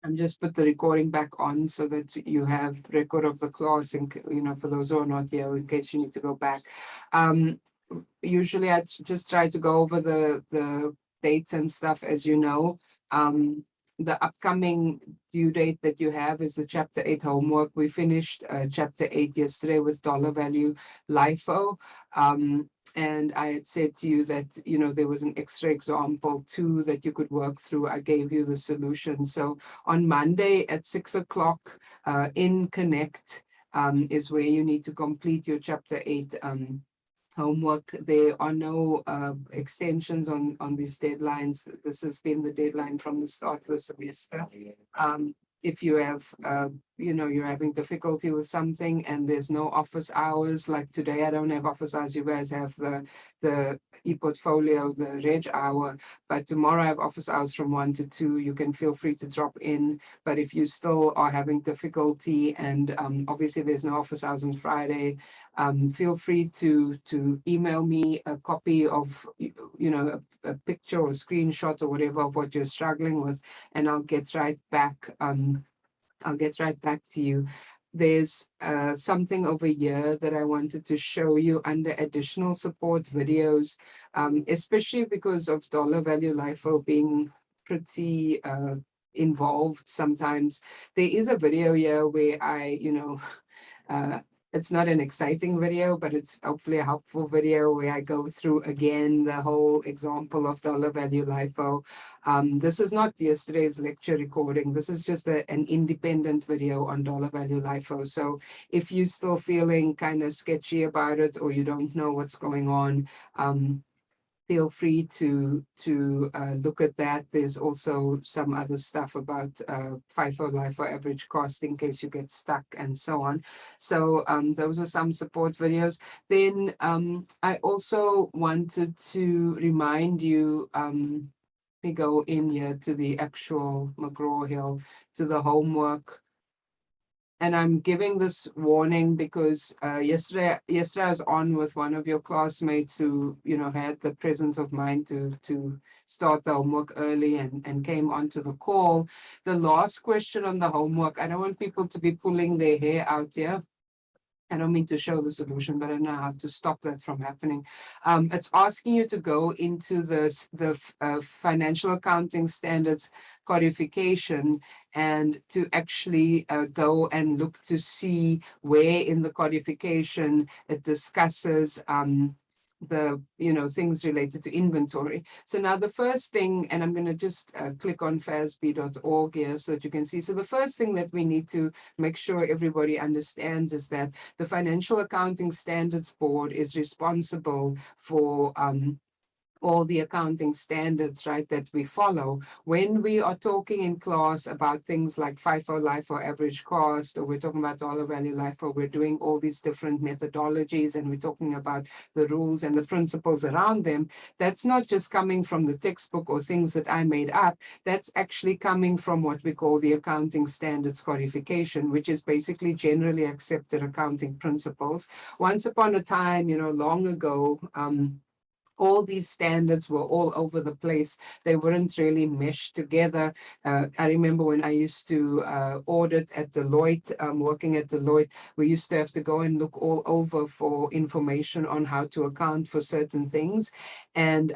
I'm just put the recording back on so that you have record of the class, and for those who are not here, in case you need to go back. Usually I just try to go over the dates and stuff, as you know. The upcoming due date that you have is the chapter 8 homework. We finished chapter 8 yesterday with dollar value LIFO. And I had said to you that, there was an extra example too that you could work through. I gave you the solution. So on Monday at 6 o'clock in Connect is where you need to complete your chapter 8 homework. There are no extensions on these deadlines. This has been the deadline from the start of the semester. If you have, you're having difficulty with something and there's no office hours, like today I don't have office hours, you guys have the e-portfolio, the reg hour, but tomorrow I have office hours from 1 to 2. You can feel free to drop in, but if you still are having difficulty, and obviously there's no office hours on Friday, feel free to email me a copy of, a picture or a screenshot or whatever of what you're struggling with, and I'll get right back. I'll get right back to you. There's something over here that I wanted to show you under additional support videos, especially because of dollar value LIFO being pretty involved sometimes. There is a video here where I, it's not an exciting video, but it's hopefully a helpful video where I go through again the whole example of dollar value LIFO. This is not yesterday's lecture recording. This is just an independent video on dollar value LIFO. So if you're still feeling kind of sketchy about it, or you don't know what's going on, feel free to look at that. There's also some other stuff about FIFO LIFO average cost in case you get stuck and so on. So those are some support videos. Then I also wanted to remind you, we go in here to the actual McGraw-Hill, to the homework. And I'm giving this warning because yesterday I was on with one of your classmates who, had the presence of mind to start the homework early and came onto the call. The last question on the homework, I don't want people to be pulling their hair out here. I don't mean to show the solution, but I know how to stop that from happening. It's asking you to go into the financial accounting standards codification and to actually go and look to see where in the codification it discusses the things related to inventory. So now the first thing, and I'm going to just click on FASB.org here so that you can see. So the first thing that we need to make sure everybody understands is that the Financial Accounting Standards Board is responsible for all the accounting standards, right, that we follow. When we are talking in class about things like FIFO LIFO average cost, or we're talking about dollar value LIFO, we're doing all these different methodologies and we're talking about the rules and the principles around them. That's not just coming from the textbook or things that I made up. That's actually coming from what we call the accounting standards codification, which is basically generally accepted accounting principles. Once upon a time, long ago, all these standards were all over the place. They weren't really meshed together. I remember when I used to audit at Deloitte, working at Deloitte, we used to have to go and look all over for information on how to account for certain things. And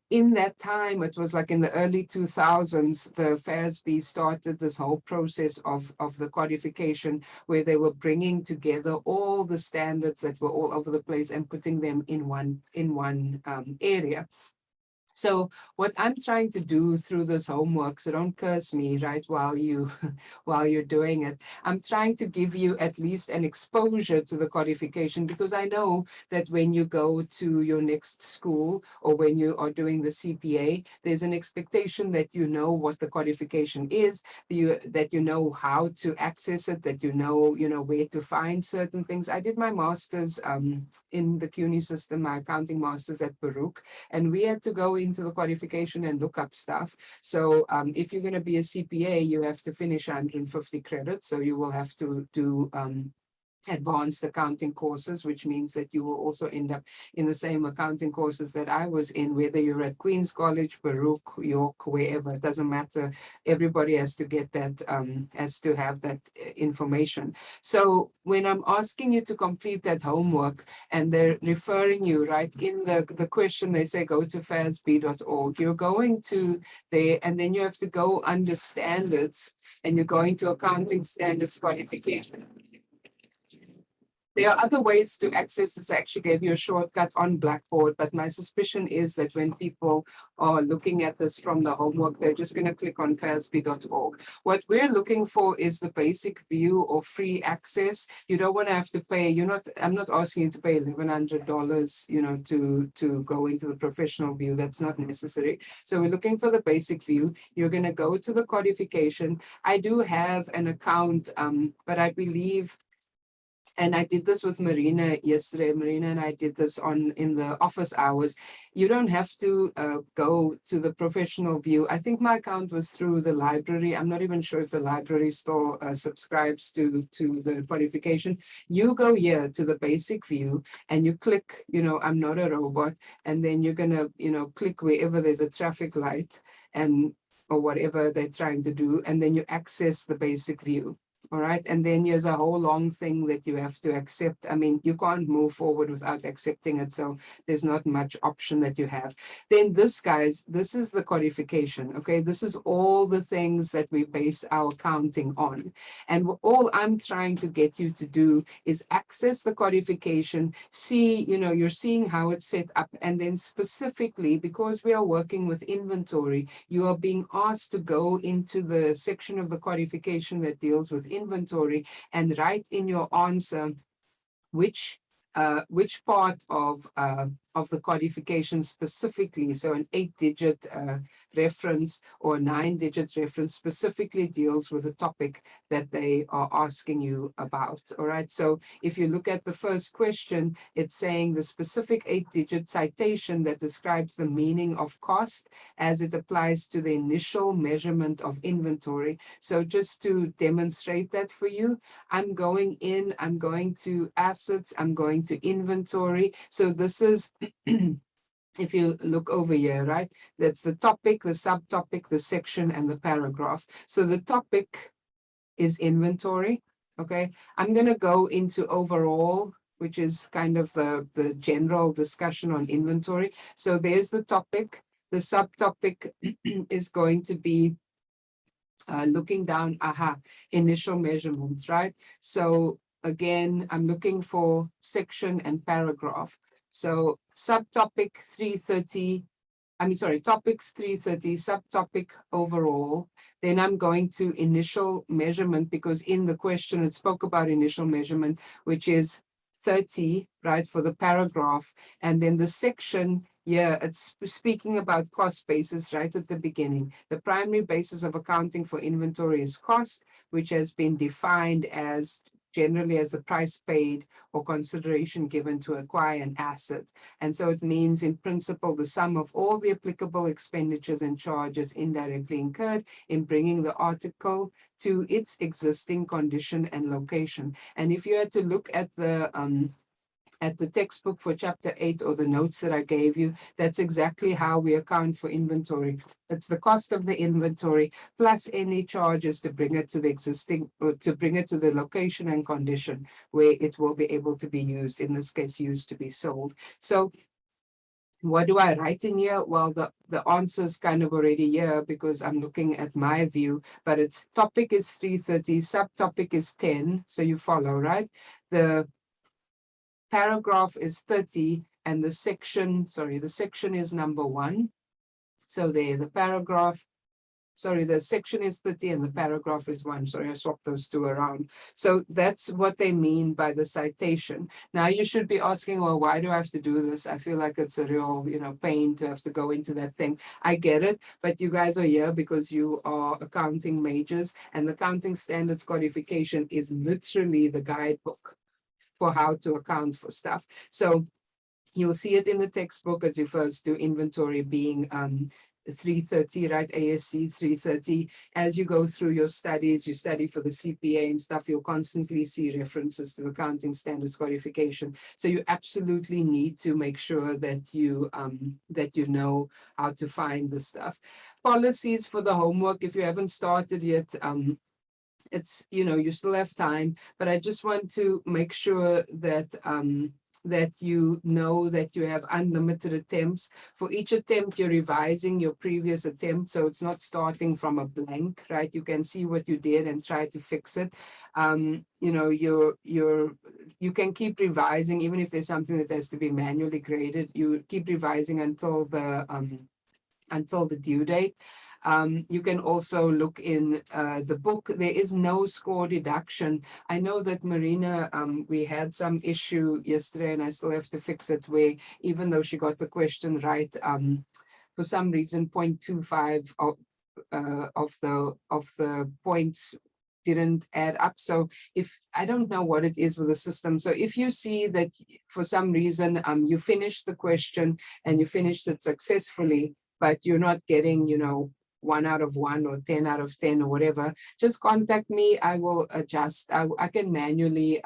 in that time, it was like in the early 2000s, the FASB started this whole process of the codification where they were bringing together all the standards that were all over the place and putting them in one area. So what I'm trying to do through this homework, so don't curse me, right, while you're doing it, I'm trying to give you at least an exposure to the codification, because I know that when you go to your next school or when you are doing the CPA, there's an expectation that you know what the codification is, that you know how to access it, that you know where to find certain things. I did my master's in the CUNY system, my accounting master's at Baruch, and we had to go into the codification and look up stuff. So if you're going to be a CPA, you have to finish 150 credits. So you will have to do advanced accounting courses, which means that you will also end up in the same accounting courses that I was in, whether you're at Queen's College, Baruch, York, wherever, it doesn't matter. Everybody has to get that, has to have that information. So when I'm asking you to complete that homework and they're referring you, right, in the question, they say go to FASB.org, you're going to there, and then you have to go under standards, and you're going to accounting standards qualification. There are other ways to access this. I actually gave you a shortcut on Blackboard, but my suspicion is that when people are looking at this from the homework, they're just going to click on FASB.org. What we're looking for is the basic view or free access. You don't want to have to pay, I'm not asking you to pay $1,100, to go into the professional view. That's not necessary. So we're looking for the basic view. You're going to go to the codification. I do have an account, but I believe, and I did this with Marina yesterday. Marina and I did this in the office hours. You don't have to go to the professional view. I think my account was through the library. I'm not even sure if the library still subscribes to the qualification. You go here to the basic view and you click, I'm not a robot. And then you're going to, click wherever there's a traffic light or whatever they're trying to do. And then you access the basic view. All right. And then there's a whole long thing that you have to accept. I mean, you can't move forward without accepting it. So there's not much option that you have. Then this, guys, this is the codification. Okay. This is all the things that we base our accounting on. And all I'm trying to get you to do is access the codification, see, you're seeing how it's set up. And then specifically, because we are working with inventory, you are being asked to go into the section of the codification that deals with inventory and write in your answer which part of the codification specifically, so an 8-digit reference or 9-digit reference specifically deals with the topic that they are asking you about. All right. So if you look at the first question, it's saying the specific 8-digit citation that describes the meaning of cost as it applies to the initial measurement of inventory. So just to demonstrate that for you, I'm going to assets, I'm going to inventory. So this is if you look over here, right, that's the topic, the subtopic, the section, and the paragraph. So the topic is inventory. Okay, I'm going to go into overall, which is kind of the general discussion on inventory. So there's the topic. The subtopic is going to be looking down, initial measurements, right? So again, I'm looking for section and paragraph. So subtopic 330, topics 330, subtopic overall. Then I'm going to initial measurement, because in the question it spoke about initial measurement, which is 30, right, for the paragraph. And then the section, it's speaking about cost basis right at the beginning. The primary basis of accounting for inventory is cost, which has been defined as generally as the price paid or consideration given to acquire an asset. And so it means in principle, the sum of all the applicable expenditures and charges indirectly incurred in bringing the article to its existing condition and location. And if you had to look at the textbook for chapter 8 or the notes that I gave you, that's exactly how we account for inventory. It's the cost of the inventory plus any charges to bring it to the existing, or to bring it to the location and condition where it will be able to be used, in this case, used to be sold. So what do I write in here? Well, the answer is kind of already here because I'm looking at my view, but its topic is 330, subtopic is 10. So you follow, right? The paragraph is 30 and the section is number 1. So there, the section is 30 and the paragraph is 1. Sorry, I swapped those two around. So that's what they mean by the citation. Now you should be asking, well, why do I have to do this? I feel like it's a real, pain to have to go into that thing. I get it, but you guys are here because you are accounting majors, and the accounting standards codification is literally the guidebook for how to account for stuff. So you'll see it in the textbook. It refers to inventory being 330, right? ASC 330. As you go through your studies, you study for the CPA and stuff, you'll constantly see references to accounting standards codification. So you absolutely need to make sure that you know how to find the stuff. Policies for the homework, if you haven't started yet, it's, you still have time, but I just want to make sure that that you know that you have unlimited attempts. For each attempt, you're revising your previous attempt, so it's not starting from a blank, right? You can see what you did and try to fix it. You can keep revising, even if there's something that has to be manually graded. You keep revising until the due date. You can also look in the book. There is no score deduction. I know that Marina, we had some issue yesterday, and I still have to fix it, where even though she got the question right, for some reason 0.25 of the points didn't add up. So if I don't know what it is with the system. So if you see that for some reason you finished the question and you finished it successfully, but you're not getting, 1 out of 1 or 10 out of 10 or whatever, just contact me. I will adjust. I can manually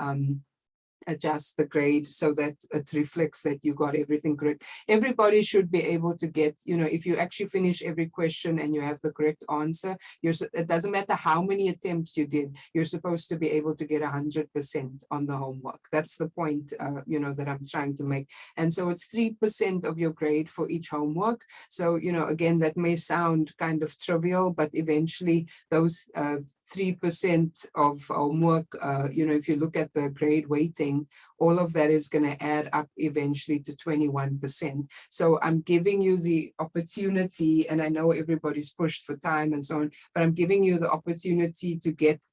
adjust the grade so that it reflects that you got everything correct. Everybody should be able to get, if you actually finish every question and you have the correct answer, it doesn't matter how many attempts you did, you're supposed to be able to get 100% on the homework. That's the point, that I'm trying to make. And so it's 3% of your grade for each homework. So, again, that may sound kind of trivial, but eventually those 3% of homework, if you look at the grade weighting, all of that is going to add up eventually to 21%. So I'm giving you the opportunity, and I know everybody's pushed for time and so on, but I'm giving you the opportunity to get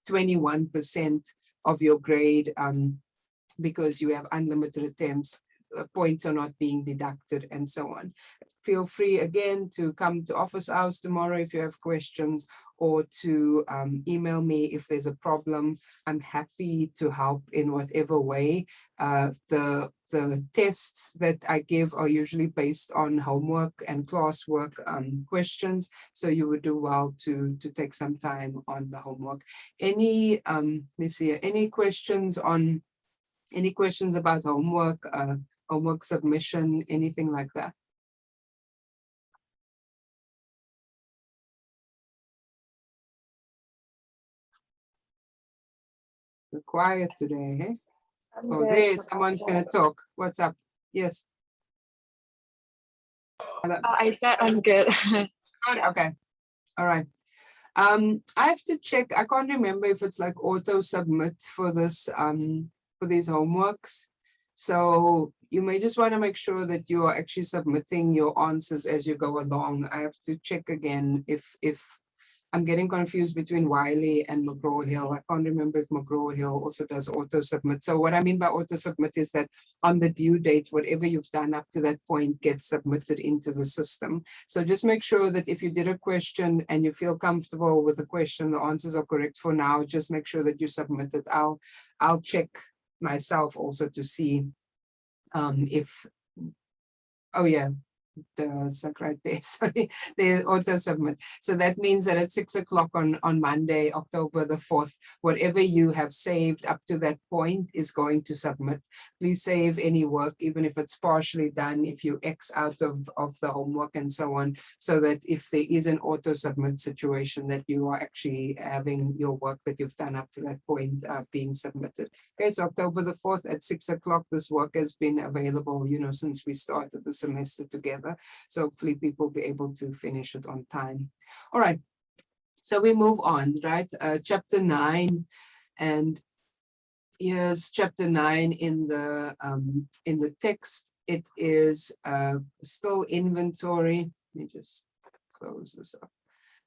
21% of your grade because you have unlimited attempts, points are not being deducted and so on. Feel free again to come to office hours tomorrow if you have questions, or to email me if there's a problem. I'm happy to help in whatever way. The tests that I give are usually based on homework and classwork questions, so you would do well to take some time on the homework. Any questions about homework submission, anything like that? We're quiet today, hey? Oh, there, someone's going to talk. What's up? Yes. Hello. I said I'm good. Good. Okay. All right. I have to check. I can't remember if it's like auto submit for this for these homeworks. So you may just want to make sure that you are actually submitting your answers as you go along. I have to check again if I'm getting confused between Wiley and McGraw-Hill. I can't remember if McGraw-Hill also does auto submit. So what I mean by auto submit is that on the due date, whatever you've done up to that point gets submitted into the system. So just make sure that if you did a question and you feel comfortable with the question, the answers are correct for now, just make sure that you submit it. I'll check myself also to see if, oh yeah, right there, sorry, the auto submit. So that means that at 6 o'clock on Monday, October the 4th, whatever you have saved up to that point is going to submit. Please save any work, even if it's partially done, if you X out of the homework and so on, so that if there is an auto submit situation, that you are actually having your work that you've done up to that point being submitted. Okay, so October the 4th at 6 o'clock, this work has been available, since we started the semester together. So hopefully people will be able to finish it on time. All right, so we move on, right? Chapter 9, and here's chapter 9 in the text. It is still inventory. Let me just close this up.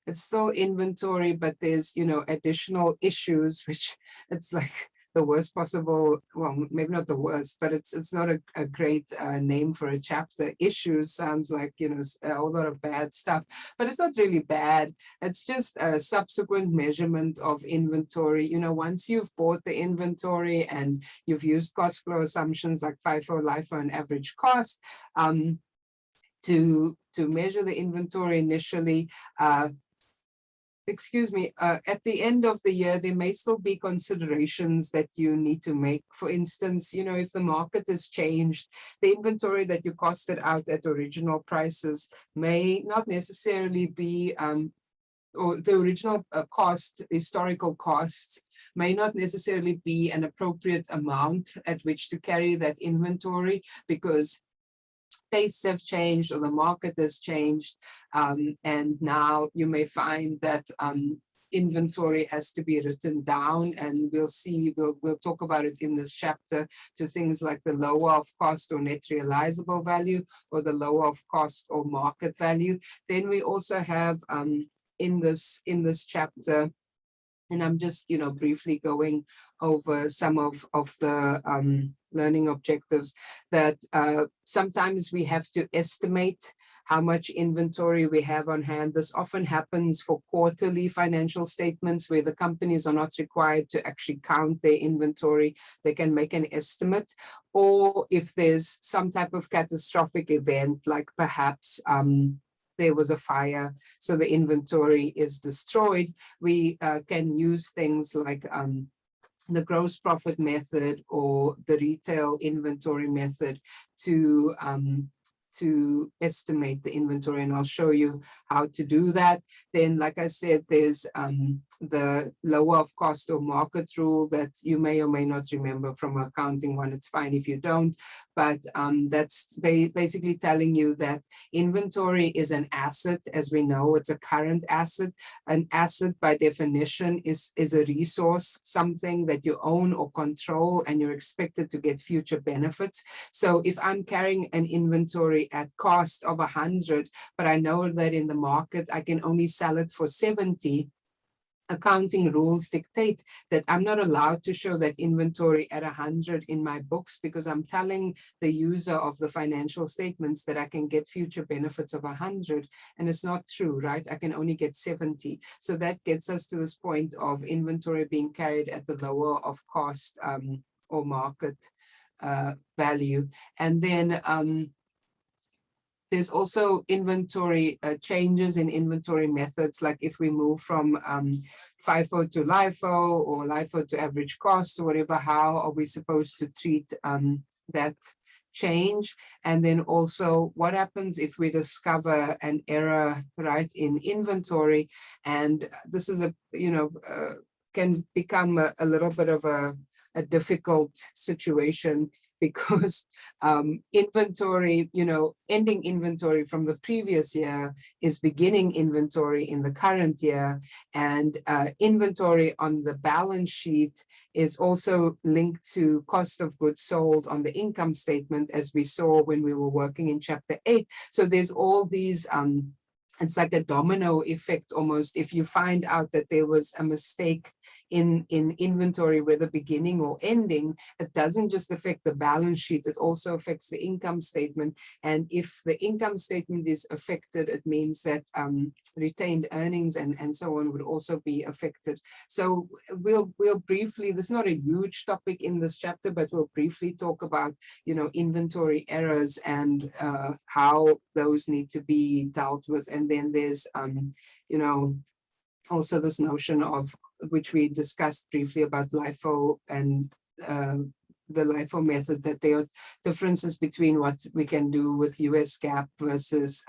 It's still inventory, but there's additional issues, which it's like the worst possible, well, maybe not the worst, but it's not a great name for a chapter. Issues sounds like a whole lot of bad stuff, but it's not really bad. It's just a subsequent measurement of inventory. Once you've bought the inventory and you've used cost flow assumptions like FIFO, LIFO, and average cost to measure the inventory initially. At the end of the year, there may still be considerations that you need to make. For instance, if the market has changed, the inventory that you costed out at original prices may not necessarily be, or the original historical costs may not necessarily be an appropriate amount at which to carry that inventory, because tastes have changed or the market has changed, and now you may find that inventory has to be written down, and we'll talk about it in this chapter, to things like the lower of cost or net realizable value, or the lower of cost or market value. Then we also have in this chapter, and I'm just briefly going over some of the learning objectives, that sometimes we have to estimate how much inventory we have on hand. This often happens for quarterly financial statements where the companies are not required to actually count their inventory. They can make an estimate. Or if there's some type of catastrophic event, like perhaps there was a fire, so the inventory is destroyed, we can use things like the gross profit method or the retail inventory method to estimate the inventory, and I'll show you how to do that. Then, like I said, there's the lower of cost or market rule that you may or may not remember from accounting one. It's fine if you don't, but that's basically telling you that inventory is an asset. As we know, it's a current asset. An asset by definition is a resource, something that you own or control, and you're expected to get future benefits. So if I'm carrying an inventory at cost of 100, but I know that in the market I can only sell it for 70, accounting rules dictate that I'm not allowed to show that inventory at 100 in my books, because I'm telling the user of the financial statements that I can get future benefits of 100, and it's not true, right? I can only get 70. So that gets us to this point of inventory being carried at the lower of cost or market value. And then there's also inventory changes in inventory methods, like if we move from FIFO to LIFO or LIFO to average cost or whatever, how are we supposed to treat that change? And then also what happens if we discover an error right in inventory, and this is can become a little bit of a difficult situation, because inventory, ending inventory from the previous year is beginning inventory in the current year, and inventory on the balance sheet is also linked to cost of goods sold on the income statement, as we saw when we were working in chapter 8. So there's all these it's like a domino effect almost. If you find out that there was a mistake in inventory, whether beginning or ending, it doesn't just affect the balance sheet, it also affects the income statement. And if the income statement is affected, it means that retained earnings and so on would also be affected. So we'll briefly, this is not a huge topic in this chapter, but we'll briefly talk about inventory errors and how those need to be dealt with. And then there's also this notion of, which we discussed briefly, about LIFO and the LIFO method, that there are differences between what we can do with US GAAP versus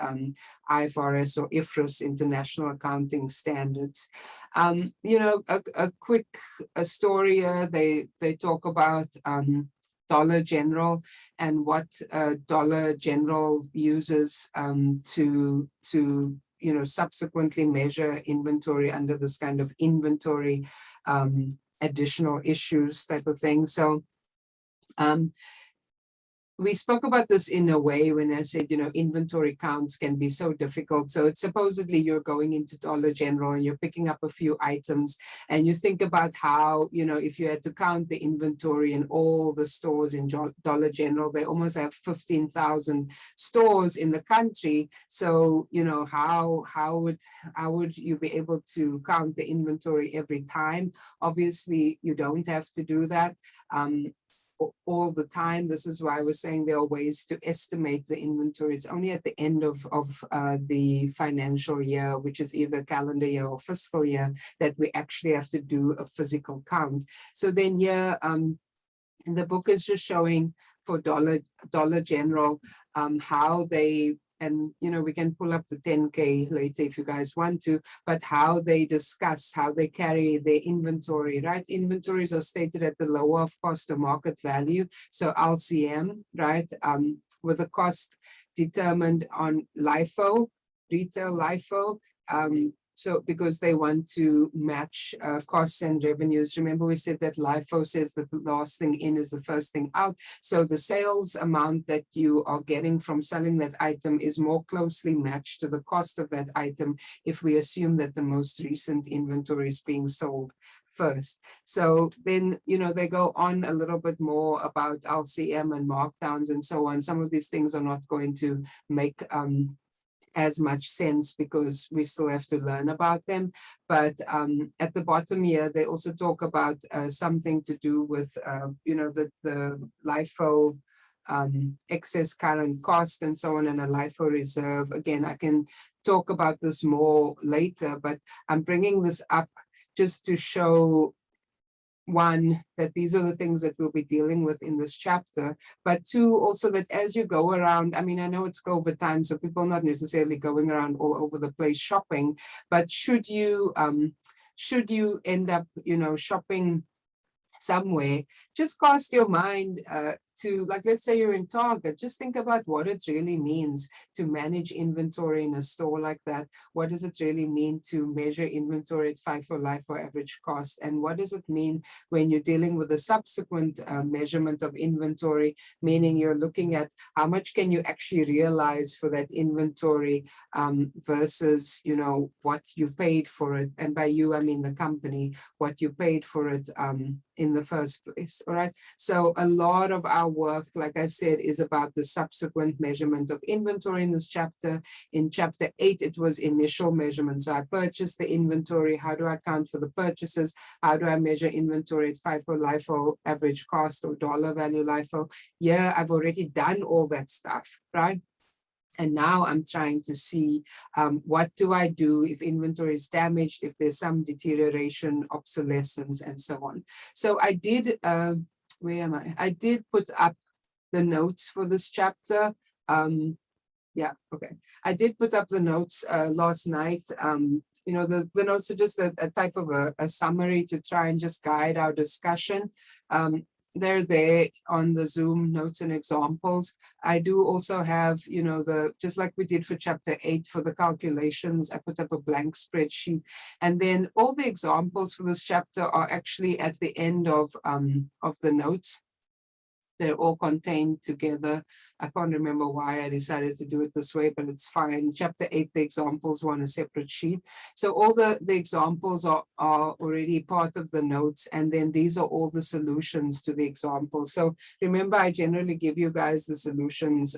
IFRS or IFRS, International Accounting Standards. A quick story here, they talk about Dollar General and what Dollar General uses to subsequently measure inventory under this kind of inventory additional issues type of thing. So we spoke about this in a way when I said, inventory counts can be so difficult. So it's supposedly you're going into Dollar General and you're picking up a few items, and you think about how, if you had to count the inventory in all the stores in Dollar General, they almost have 15,000 stores in the country. So, how would you be able to count the inventory every time? Obviously, you don't have to do that. all the time. This is why I was saying there are ways to estimate the inventory. It's only at the end of the financial year, which is either calendar year or fiscal year, that we actually have to do a physical count. So then here, the book is just showing for Dollar General how they, and we can pull up the 10K later if you guys want to, but how they discuss how they carry their inventory, right? Inventories are stated at the lower of cost or market value, so LCM, right? With the cost determined on LIFO, retail LIFO. So because they want to match costs and revenues. Remember, we said that LIFO says that the last thing in is the first thing out. So the sales amount that you are getting from selling that item is more closely matched to the cost of that item if we assume that the most recent inventory is being sold first. So then, they go on a little bit more about LCM and markdowns and so on. Some of these things are not going to make as much sense because we still have to learn about them. But at the bottom here, they also talk about something to do with, the LIFO excess current cost and so on, and a LIFO reserve. Again, I can talk about this more later, but I'm bringing this up just to show, one, that these are the things that we'll be dealing with in this chapter, but two, also that as you go around, I mean, I know it's COVID time, so people are not necessarily going around all over the place shopping, but should you end up, shopping somewhere, just cast your mind to, like, let's say you're in Target, just think about what it really means to manage inventory in a store like that. What does it really mean to measure inventory at FIFO LIFO average cost? And what does it mean when you're dealing with a subsequent measurement of inventory, meaning you're looking at how much can you actually realize for that inventory versus, what you paid for it. And by you, I mean the company, what you paid for it in the first place. All right. So a lot of our work, like I said, is about the subsequent measurement of inventory in this chapter. In chapter 8, it was initial measurement. So I purchased the inventory. How do I account for the purchases? How do I measure inventory at FIFO LIFO average cost or dollar value LIFO? Yeah, I've already done all that stuff, right? And now I'm trying to see what do I do if inventory is damaged, if there's some deterioration, obsolescence, and so on. So I did, where am I? I did put up the notes for this chapter. Yeah, okay. I did put up the notes last night. The notes are just a type of a summary to try and just guide our discussion. They're there on the Zoom notes and examples. I do also have, just like we did for chapter 8 for the calculations, I put up a blank spreadsheet. And then all the examples for this chapter are actually at the end of the notes. They're all contained together. I can't remember why I decided to do it this way, but it's fine. Chapter 8, the examples were on a separate sheet. So all the examples are already part of the notes, and then these are all the solutions to the examples. So remember, I generally give you guys the solutions,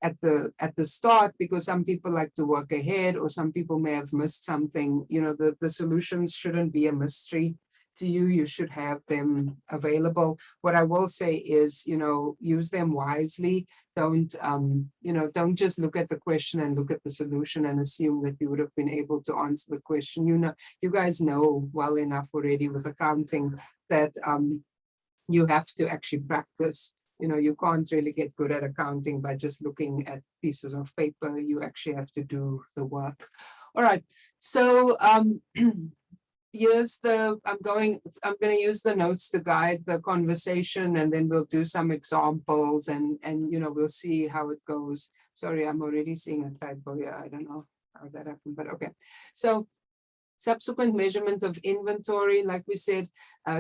at the start, because some people like to work ahead, or some people may have missed something. The solutions shouldn't be a mystery to you. You should have them available. What I will say is, use them wisely. Don't just look at the question and look at the solution and assume that you would have been able to answer the question. You guys know well enough already with accounting that you have to actually practice. You can't really get good at accounting by just looking at pieces of paper. You actually have to do the work. All right. So I'm going to use the notes to guide the conversation, and then we'll do some examples, and we'll see how it goes. Sorry, I'm already seeing a typo here. I don't know how that happened, but okay. So subsequent measurement of inventory, like we said,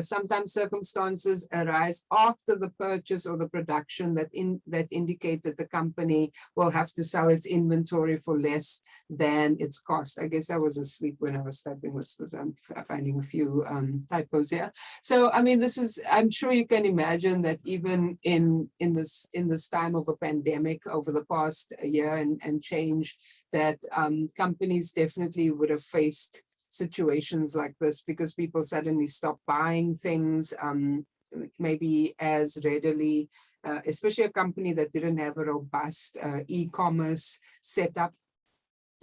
sometimes circumstances arise after the purchase or the production that indicate that the company will have to sell its inventory for less than its cost. I guess I was asleep when I was typing this, because I'm finding a few typos here. So I mean, I'm sure you can imagine that even in this time of a pandemic over the past year and change, that companies definitely would have faced situations like this, because people suddenly stop buying things. maybe as readily, especially a company that didn't have a robust e-commerce setup,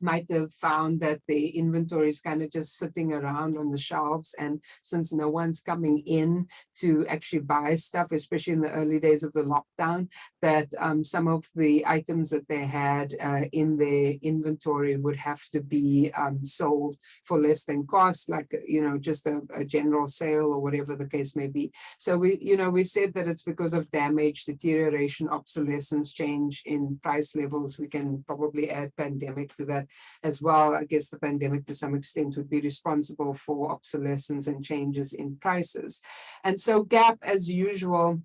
might have found that the inventory is kind of just sitting around on the shelves. And since no one's coming in to actually buy stuff, especially in the early days of the lockdown, that some of the items that they had in their inventory would have to be sold for less than cost, like, just a general sale or whatever the case may be. So we said that it's because of damage, deterioration, obsolescence, change in price levels. We can probably add pandemic to that as well. I guess the pandemic to some extent would be responsible for obsolescence and changes in prices. And so Gap, as usual,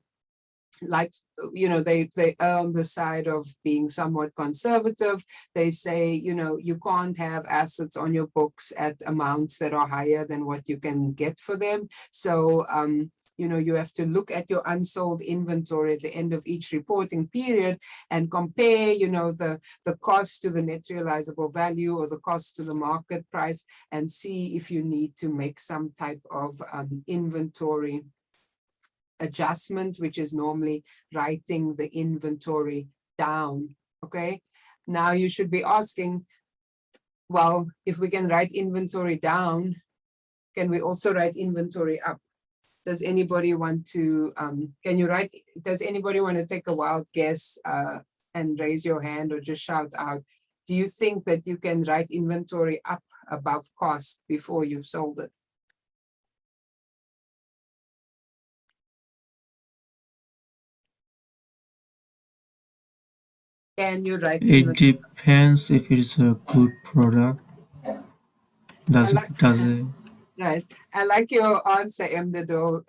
like, they are on the side of being somewhat conservative. They say, you can't have assets on your books at amounts that are higher than what you can get for them. So, you have to look at your unsold inventory at the end of each reporting period and compare, the cost to the net realizable value or the cost to the market price, and see if you need to make some type of inventory adjustment, which is normally writing the inventory down. Okay. Now you should be asking, well, if we can write inventory down, can we also write inventory up? Does anybody want to, does anybody want to take a wild guess and raise your hand or just shout out? Do you think that you can write inventory up above cost before you've sold it? Can you write It inventory? depends if it's a good product. I like, Does it? right. I like your answer, Emdadol.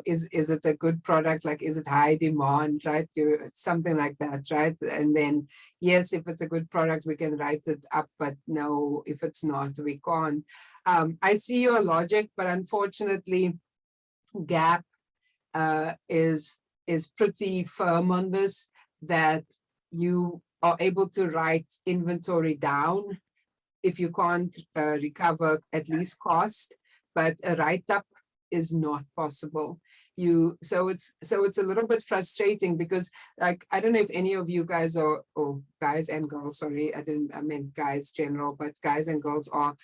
Is it a good product? Like, is it high demand, right? Something like that, right? And then, yes, if it's a good product, we can write it up, but no, if it's not, we can't. I see your logic, but unfortunately, Gap is pretty firm on this, that you are able to write inventory down if you can't recover at least cost, but a write-up is not possible. So it's a little bit frustrating because, like, I don't know if any of you guys are, or guys and girls, sorry, I meant guys general, but guys and girls are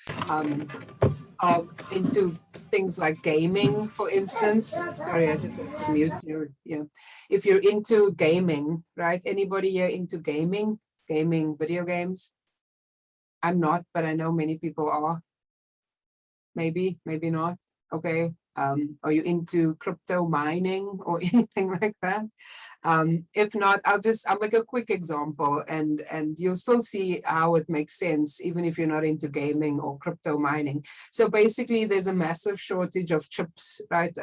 into things like gaming, for instance. Sorry, I just have to mute you. Yeah, if you're into gaming, right? Anybody here into gaming video games? I'm not, but I know many people are. Maybe not. Okay. Are you into crypto mining or anything like that? If not, I'll make a quick example, and you'll still see how it makes sense, even if you're not into gaming or crypto mining. So basically, there's a massive shortage of chips, right?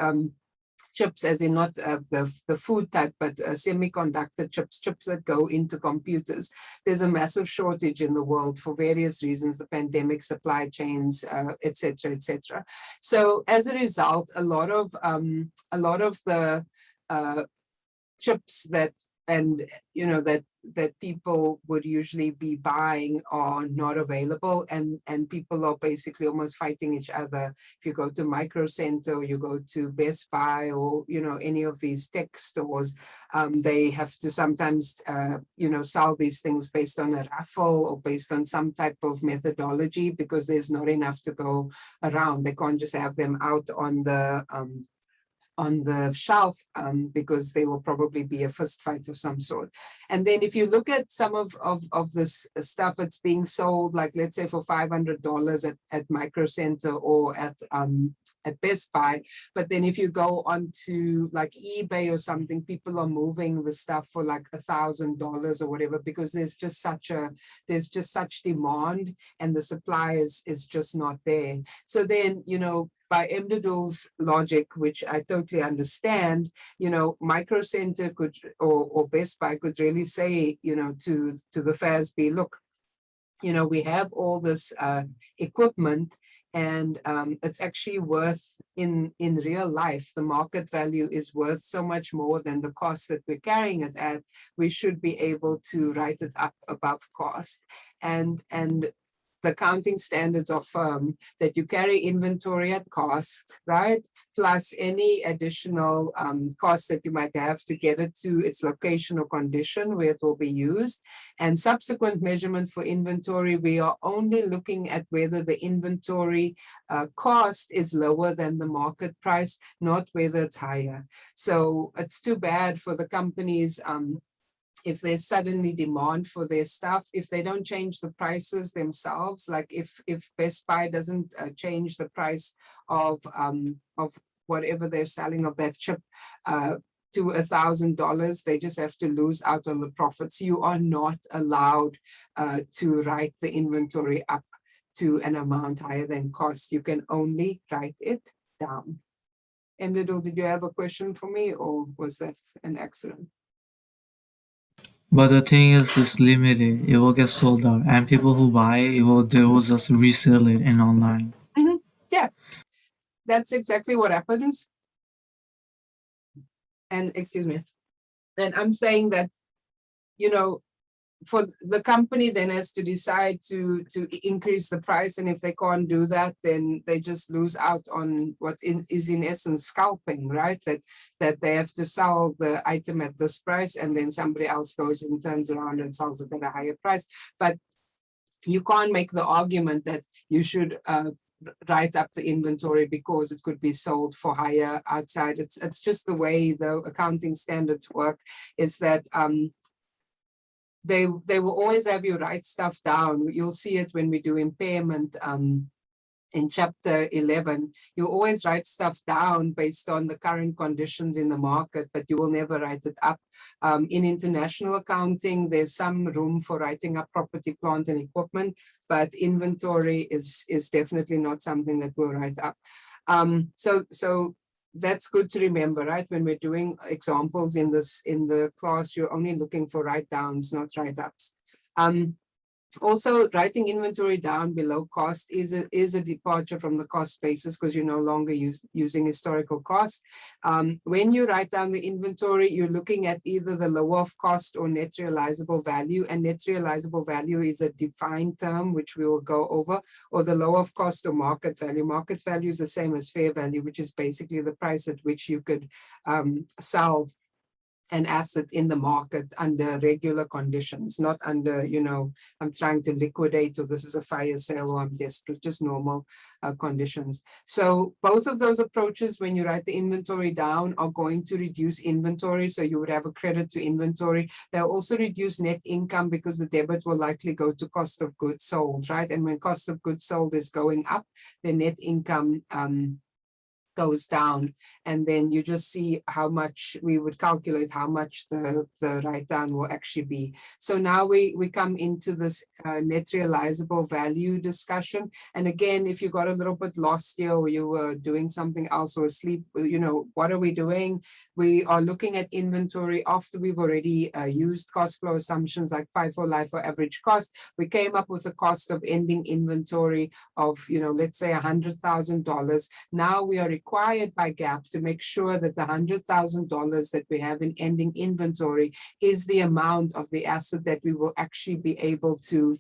Chips as in not the food type, but semiconductor chips that go into computers. There's a massive shortage in the world for various reasons, the pandemic, supply chains, et cetera, et cetera. So as a result, a lot of the chips that people would usually be buying are not available, and people are basically almost fighting each other. If you go to Micro Center or you go to Best Buy or any of these tech stores, they have to sometimes sell these things based on a raffle or based on some type of methodology, because there's not enough to go around. They can't just have them out on the shelf, because they will probably be a fist fight of some sort. And then if you look at some of this stuff that's being sold, like let's say for $500 at Micro Center or at Best Buy, but then if you go onto like eBay or something, people are moving the stuff for like $1,000 or whatever, because there's just such demand and the supply is just not there. So then, by Emdadul's logic, which I totally understand, Micro Center could, or Best Buy could really say, to the FASB, look, we have all this equipment, and it's actually worth, in real life, the market value is worth so much more than the cost that we're carrying it at. We should be able to write it up above cost. And the accounting standards affirm that you carry inventory at cost, right? Plus any additional costs that you might have to get it to its location or condition where it will be used. And subsequent measurement for inventory, we are only looking at whether the inventory cost is lower than the market price, not whether it's higher. So it's too bad for the companies if there's suddenly demand for their stuff, if they don't change the prices themselves, like if Best Buy doesn't change the price of whatever they're selling of that chip to $1,000, they just have to lose out on the profits. You are not allowed to write the inventory up to an amount higher than cost. You can only write it down. Emilio, did you have a question for me, or was that an accident? But the thing is, it's limited. It will get sold out, and people who buy it, they will just resell it in online. Yeah, that's exactly what happens. And excuse me. And I'm saying that, you know, for the company then has to decide to increase the price, and if they can't do that, then they just lose out on what is in essence scalping, right? That they have to sell the item at this price, and then somebody else goes and turns around and sells it at a higher price. But you can't make the argument that you should write up the inventory because it could be sold for higher outside. It's just the way the accounting standards work, is that they will always have you write stuff down. You'll see it when we do impairment in chapter 11. You always write stuff down based on the current conditions in the market, but you will never write it up. In international accounting, there's some room for writing up property, plant, and equipment, but inventory is definitely not something that we'll write up. So that's good to remember, right? When we're doing examples in the class, you're only looking for write downs, not write ups. Also, writing inventory down below cost is a departure from the cost basis, because you're no longer using historical cost. When you write down the inventory, you're looking at either the lower of cost or net realizable value, and net realizable value is a defined term, which we will go over, or the lower of cost or market value. Market value is the same as fair value, which is basically the price at which you could sell an asset in the market under regular conditions, not under, I'm trying to liquidate, or this is a fire sale, or I'm desperate, just normal conditions. So both of those approaches, when you write the inventory down, are going to reduce inventory. So you would have a credit to inventory. They'll also reduce net income, because the debit will likely go to cost of goods sold, right? And when cost of goods sold is going up, the net income goes down, and then you just see how much we would calculate how much the write down will actually be. So now we come into this net realizable value discussion. And again, if you got a little bit lost here, or you were doing something else or asleep, what are we doing? We are looking at inventory after we've already used cost flow assumptions like FIFO, LIFO, average cost. We came up with a cost of ending inventory of, let's say $100,000. Now we are required by GAAP to make sure that the $100,000 that we have in ending inventory is the amount of the asset that we will actually be able to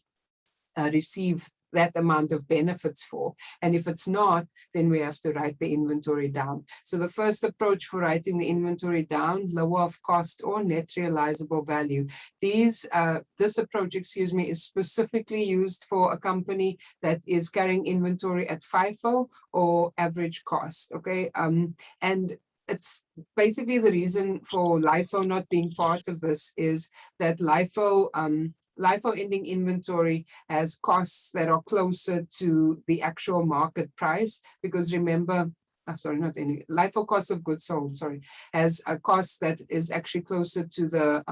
receive that amount of benefits for. And if it's not, then we have to write the inventory down. So the first approach for writing the inventory down, lower of cost or net realizable value. This approach, is specifically used for a company that is carrying inventory at FIFO or average cost, okay? And it's basically the reason for LIFO not being part of this is that LIFO ending inventory has costs that are closer to the actual market price, because remember, LIFO cost of goods sold, has a cost that is actually closer to the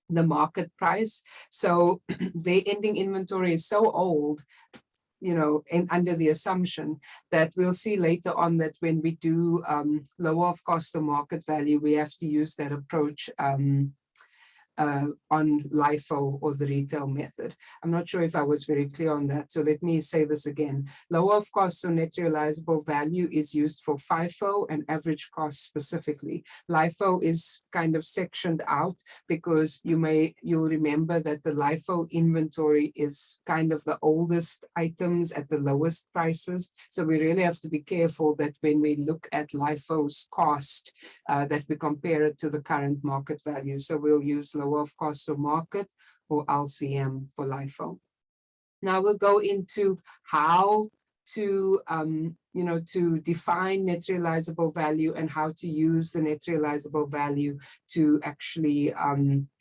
market price. So the ending inventory is so old, and under the assumption that we'll see later on that when we do lower of cost or market value, we have to use that approach on LIFO or the retail method. I'm not sure if I was very clear on that. So let me say this again. Lower of cost or net realizable value is used for FIFO and average cost specifically. LIFO is kind of sectioned out because you'll remember that the LIFO inventory is kind of the oldest items at the lowest prices. So we really have to be careful that when we look at LIFO's cost, that we compare it to the current market value. So we'll use lower of cost or market or LCM for LIFO. Now we'll go into how to, to define net realizable value and how to use the net realizable value to actually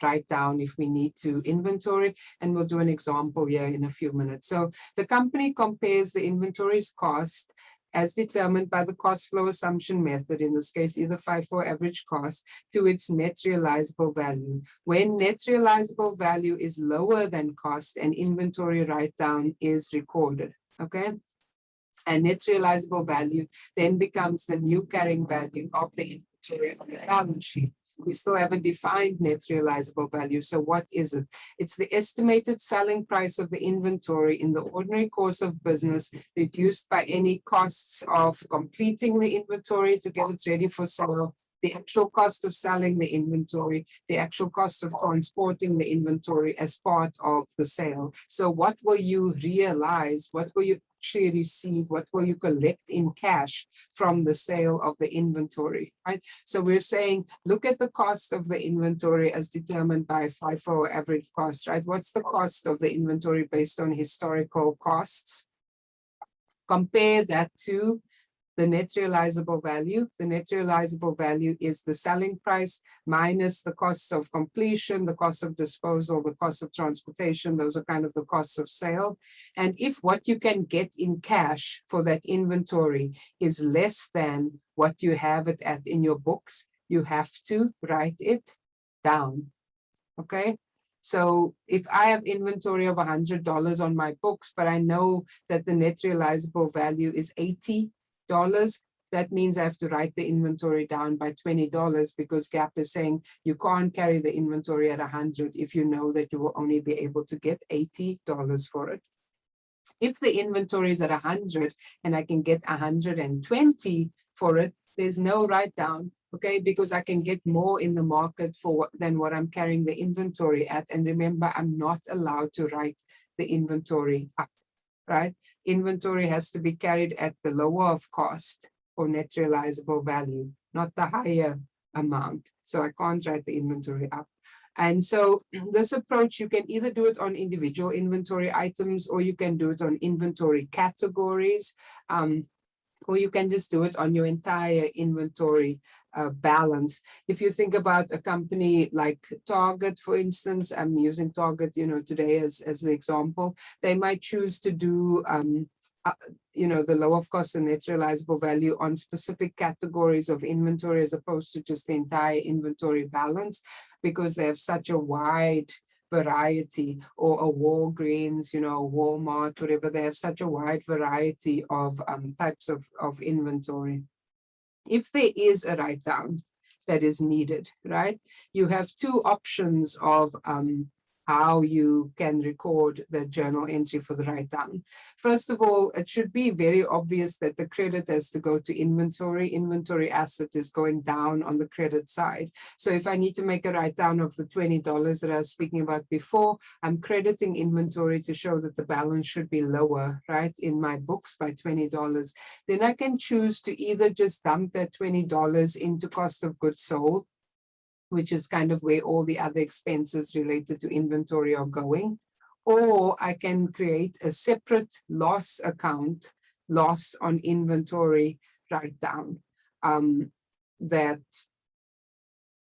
write down if we need to inventory. And we'll do an example here in a few minutes. So the company compares the inventory's cost as determined by the cost flow assumption method, in this case, either FIFO average cost, to its net realizable value. When net realizable value is lower than cost, an inventory write-down is recorded, okay? And net realizable value then becomes the new carrying value of the inventory on the balance sheet. We still haven't defined net realizable value. So what is it? It's the estimated selling price of the inventory in the ordinary course of business, reduced by any costs of completing the inventory to get it ready for sale, the actual cost of selling the inventory, the actual cost of transporting the inventory as part of the sale. So what will you realize? What will you actually receive? What will you collect in cash from the sale of the inventory, right? So we're saying, look at the cost of the inventory as determined by FIFO average cost, right? What's the cost of the inventory based on historical costs? Compare that to the net realizable value. The net realizable value is the selling price minus the costs of completion, the cost of disposal, the cost of transportation. Those are kind of the costs of sale. And if what you can get in cash for that inventory is less than what you have it at in your books, you have to write it down, okay? So if I have inventory of $100 on my books, but I know that the net realizable value is $80, that means I have to write the inventory down by $20 because GAAP is saying you can't carry the inventory at 100 if you know that you will only be able to get $80 for it. If the inventory is at 100 and I can get 120 for it, there's no write down, okay, because I can get more in the market than what I'm carrying the inventory at. And remember, I'm not allowed to write the inventory up, right? Inventory has to be carried at the lower of cost or net realizable value, not the higher amount. So I can't write the inventory up. And so this approach, you can either do it on individual inventory items, or you can do it on inventory categories, or you can just do it on your entire inventory balance. If you think about a company like Target, for instance, I'm using Target, today as the example, they might choose to do, the low of cost and net realizable value on specific categories of inventory as opposed to just the entire inventory balance, because they have such a wide variety, or a Walgreens, Walmart, whatever, they have such a wide variety of types of inventory. If there is a write down that is needed, right, you have two options of how you can record the journal entry for the write down. First of all, it should be very obvious that the credit has to go to inventory. Inventory asset is going down on the credit side. So if I need to make a write down of the $20 that I was speaking about before, I'm crediting inventory to show that the balance should be lower, right, in my books by $20. Then I can choose to either just dump that $20 into cost of goods sold, which is kind of where all the other expenses related to inventory are going. Or I can create a separate loss account, loss on inventory write down, that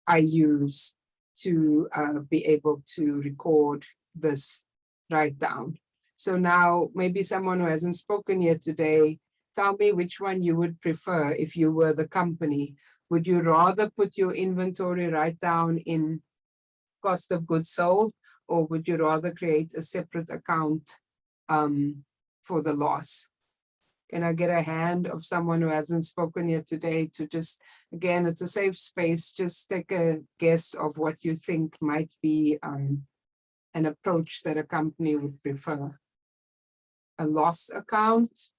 I use to be able to record this write down. So now maybe someone who hasn't spoken yet today, tell me which one you would prefer if you were the company. Would you rather put your inventory write down in cost of goods sold, or would you rather create a separate account for the loss? Can I get a hand of someone who hasn't spoken yet today to just, again, it's a safe space, just take a guess of what you think might be an approach that a company would prefer. A loss account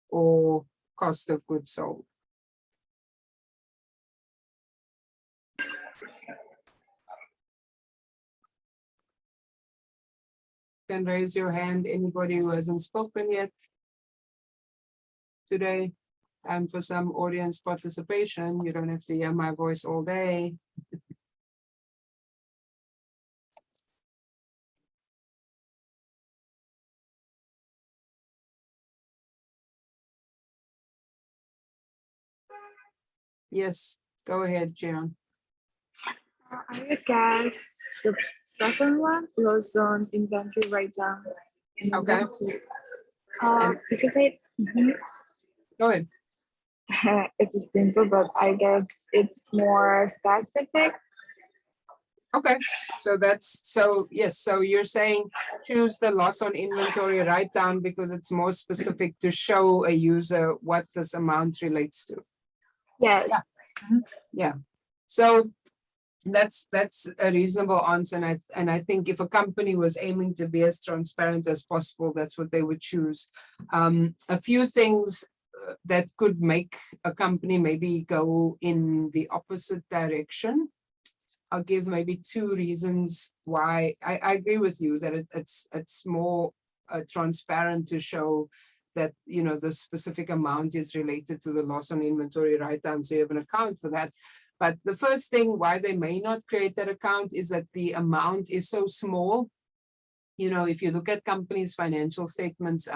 or cost of goods sold? Can raise your hand, anybody who hasn't spoken yet today. And for some audience participation, you don't have to hear my voice all day. Yes, go ahead, Jian. I would guess the second one, loss on inventory write-down. Okay. Because Go ahead. it's simple, but I guess it's more specific. Okay, so yes, so you're saying choose the loss on inventory write down because it's more specific to show a user what this amount relates to. Yes. Yeah. So that's a reasonable answer, and I think if a company was aiming to be as transparent as possible, that's what they would choose. A few things that could make a company maybe go in the opposite direction. I'll give maybe two reasons why I agree with you that it's more transparent to show that, you know, the specific amount is related to the loss on inventory write-down, so you have an account for that. But the first thing why they may not create that account is that the amount is so small. You know, if you look at companies' financial statements,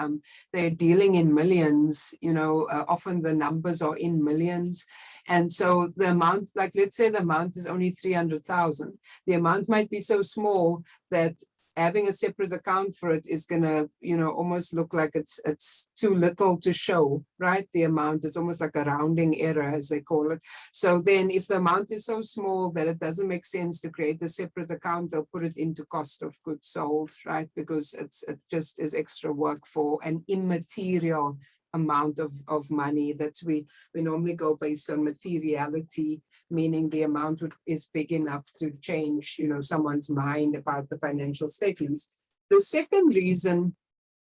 they're dealing in millions, you know, often the numbers are in millions. And so the amount, like, let's say the amount is only 300,000. The amount might be so small that having a separate account for it is gonna, you know, almost look like it's too little to show, right? The amount, it's almost like a rounding error, as they call it. So then if the amount is so small that it doesn't make sense to create a separate account, they'll put it into cost of goods sold, right? Because it just is extra work for an immaterial amount of money. That's we normally go based on materiality, meaning the amount is big enough to change, you know, someone's mind about the financial statements. The second reason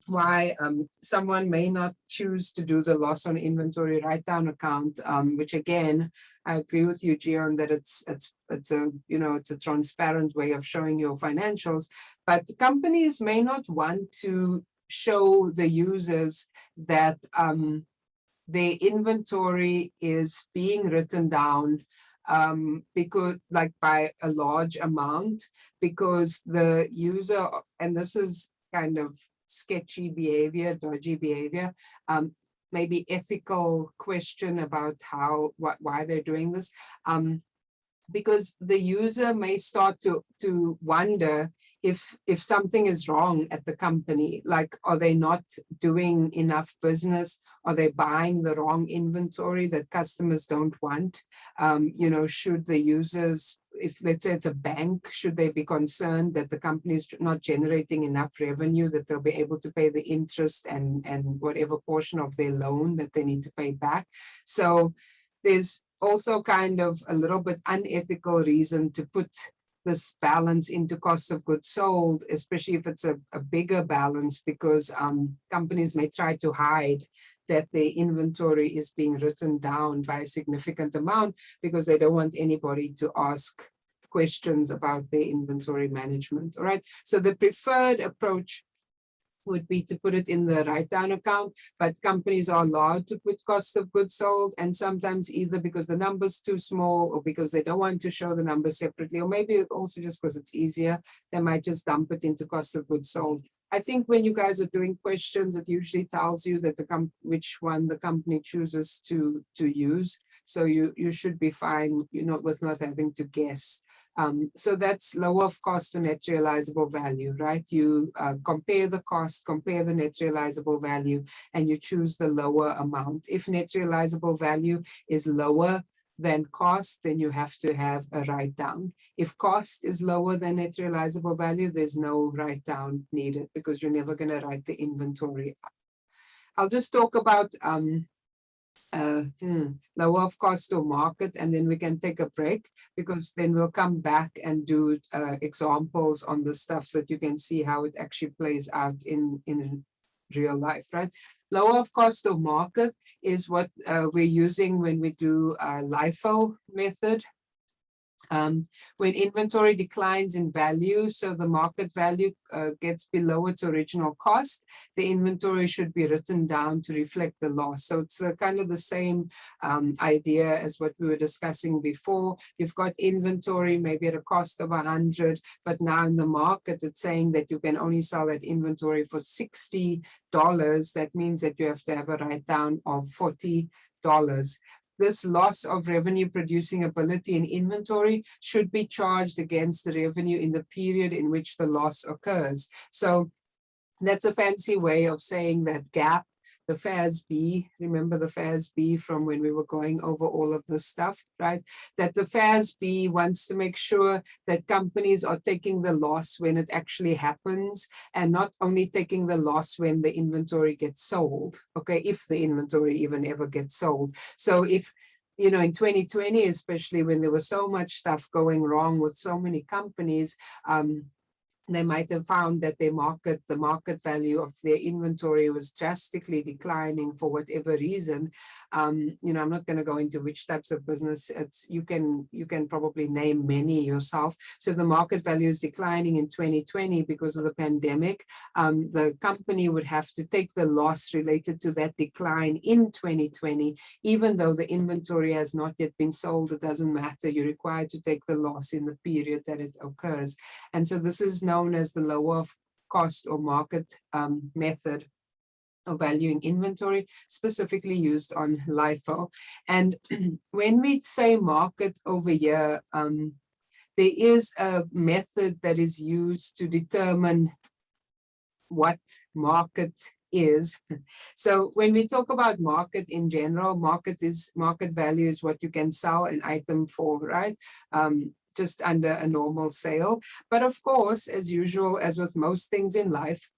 why someone may not choose to do the loss on inventory write-down account, which again, I agree with you, Gian, that it's a, you know, it's a transparent way of showing your financials, but companies may not want to show the users that their inventory is being written down because, like, by a large amount, because the user, and this is kind of sketchy behavior, dodgy behavior, maybe ethical question about why they're doing this, because the user may start to wonder if something is wrong at the company, like, are they not doing enough business? Are they buying the wrong inventory that customers don't want? You know, should the users, if let's say it's a bank, should they be concerned that the company is not generating enough revenue that they'll be able to pay the interest and whatever portion of their loan that they need to pay back? So there's also kind of a little bit unethical reason to put this balance into cost of goods sold, especially if it's a bigger balance, because companies may try to hide that their inventory is being written down by a significant amount because they don't want anybody to ask questions about their inventory management. All right. So the preferred approach would be to put it in the write-down account, but companies are allowed to put cost of goods sold, and sometimes either because the number's too small or because they don't want to show the numbers separately, or maybe also just because it's easier, they might just dump it into cost of goods sold. I think when you guys are doing questions, it usually tells you that which one the company chooses to use. So you should be fine, with not having to guess. So that's lower of cost to net realizable value, right? You compare the cost, compare the net realizable value, and you choose the lower amount. If net realizable value is lower than cost, then you have to have a write down. If cost is lower than net realizable value, there's no write down needed because you're never going to write the inventory up. I'll just talk about lower of cost or market, and then we can take a break, because then we'll come back and do examples on the stuff so that you can see how it actually plays out in real life, right? Lower of cost or market is what we're using when we do LIFO method. When inventory declines in value, so the market value gets below its original cost, the inventory should be written down to reflect the loss. So it's kind of the same idea as what we were discussing before. You've got inventory maybe at a cost of 100, but now in the market it's saying that you can only sell that inventory for $60. That means that you have to have a write down of $40. This loss of revenue producing ability in inventory should be charged against the revenue in the period in which the loss occurs. So that's a fancy way of saying that GAAP, the FASB, remember the FASB from when we were going over all of this stuff, right? That the FASB wants to make sure that companies are taking the loss when it actually happens, and not only taking the loss when the inventory gets sold, okay, if the inventory even ever gets sold. So if, you know, in 2020, especially when there was so much stuff going wrong with so many companies, they might have found that the market value of their inventory was drastically declining for whatever reason. You know, I'm not going to go into which types of business. You can probably name many yourself. So the market value is declining in 2020 because of the pandemic. The company would have to take the loss related to that decline in 2020, even though the inventory has not yet been sold. It doesn't matter. You're required to take the loss in the period that it occurs. And so this is known as the lower of cost or market method of valuing inventory, specifically used on LIFO. And when we say market over here, there is a method that is used to determine what market is. So when we talk about market in general, market value is what you can sell an item for, right? Just under a normal sale. But of course, as usual, as with most things in life,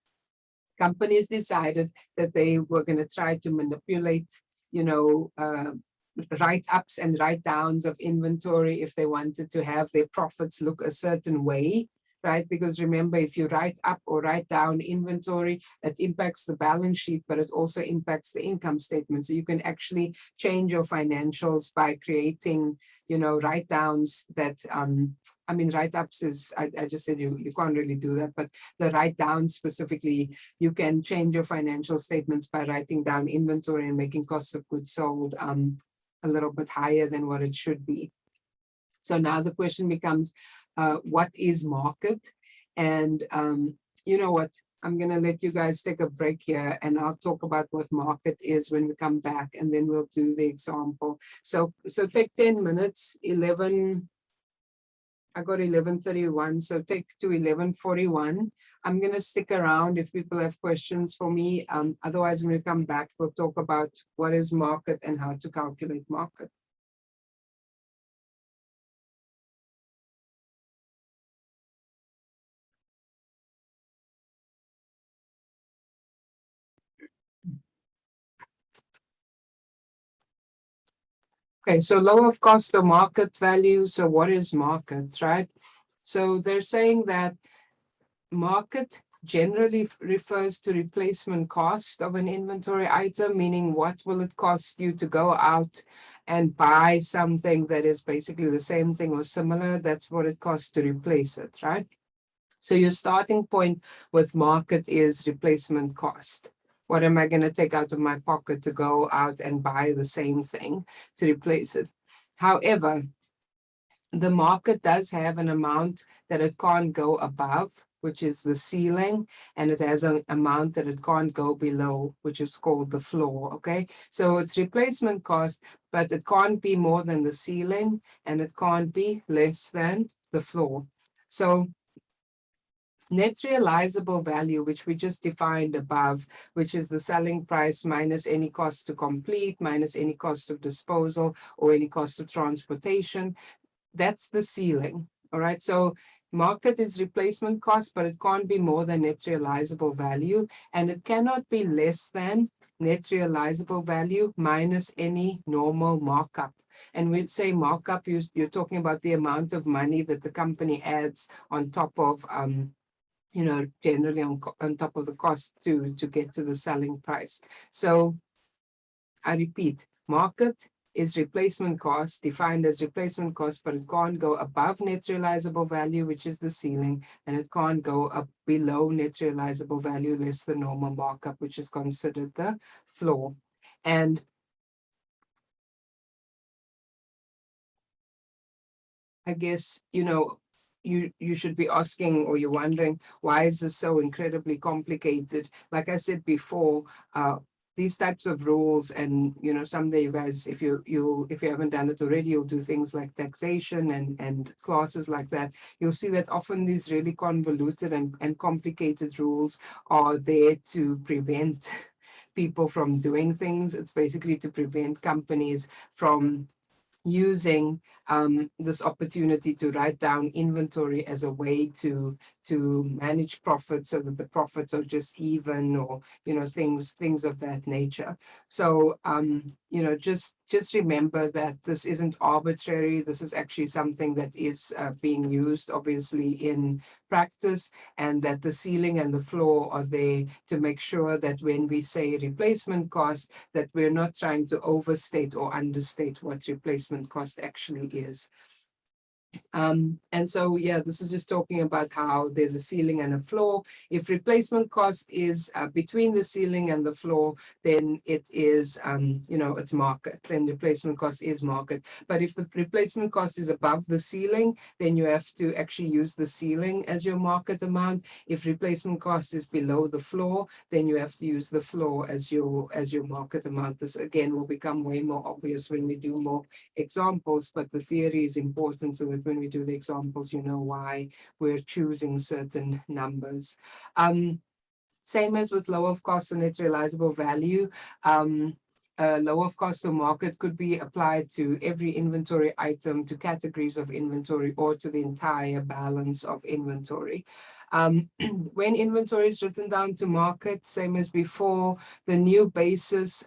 companies decided that they were going to try to manipulate, you know, write-ups and write-downs of inventory if they wanted to have their profits look a certain way, right? Because remember, if you write up or write down inventory, it impacts the balance sheet, but it also impacts the income statement. So you can actually change your financials by creating, you know, write downs that, I mean, write ups is, I just said you can't really do that, but the write down specifically, you can change your financial statements by writing down inventory and making cost of goods sold a little bit higher than what it should be. So now the question becomes, what is market? And you know what, I'm going to let you guys take a break here, and I'll talk about what market is when we come back, and then we'll do the example. So take 10 minutes, I got 11:31, so take to 11:41. I'm going to stick around if people have questions for me. Otherwise, when we come back, we'll talk about what is market and how to calculate market. Okay, so lower of cost or market value. So what is market, right? So they're saying that market generally refers to replacement cost of an inventory item, meaning what will it cost you to go out and buy something that is basically the same thing or similar. That's what it costs to replace it, right? So your starting point with market is replacement cost. What am I going to take out of my pocket to go out and buy the same thing to replace it? However, the market does have an amount that it can't go above, which is the ceiling, and it has an amount that it can't go below, which is called the floor, okay? So it's replacement cost, but it can't be more than the ceiling, and it can't be less than the floor. So net realizable value, which we just defined above, which is the selling price minus any cost to complete, minus any cost of disposal or any cost of transportation, that's the ceiling, all right? So market is replacement cost, but it can't be more than net realizable value, and it cannot be less than net realizable value minus any normal markup. And we'd say markup, you're talking about the amount of money that the company adds on top of, generally on top of the cost to get to the selling price. So I repeat, market is replacement cost, defined as replacement cost, but it can't go above net realizable value, which is the ceiling, and it can't go up below net realizable value less than normal markup, which is considered the floor. And I guess, you should be asking, or you're wondering, why is this so incredibly complicated? Like I said before, these types of rules, and someday you guys, if you haven't done it already, you'll do things like taxation and classes like that. You'll see that often these really convoluted and complicated rules are there to prevent people from doing things. It's basically to prevent companies from using this opportunity to write down inventory as a way to manage profits, so that the profits are just even, or things of that nature. So just remember that this isn't arbitrary. This is actually something that is being used obviously in practice, and that the ceiling and the floor are there to make sure that when we say replacement cost, that we're not trying to overstate or understate what replacement cost actually is. And so, yeah, this is just talking about how there's a ceiling and a floor. If replacement cost is between the ceiling and the floor, then it is, it's market. Then replacement cost is market. But if the replacement cost is above the ceiling, then you have to actually use the ceiling as your market amount. If replacement cost is below the floor, then you have to use the floor as your market amount. This again will become way more obvious when we do more examples, but the theory is important so that when we do the examples, you know why we're choosing certain numbers. Same as with low of cost and net realizable value. Low of cost or market could be applied to every inventory item, to categories of inventory, or to the entire balance of inventory. When inventory is written down to market, same as before, the new basis,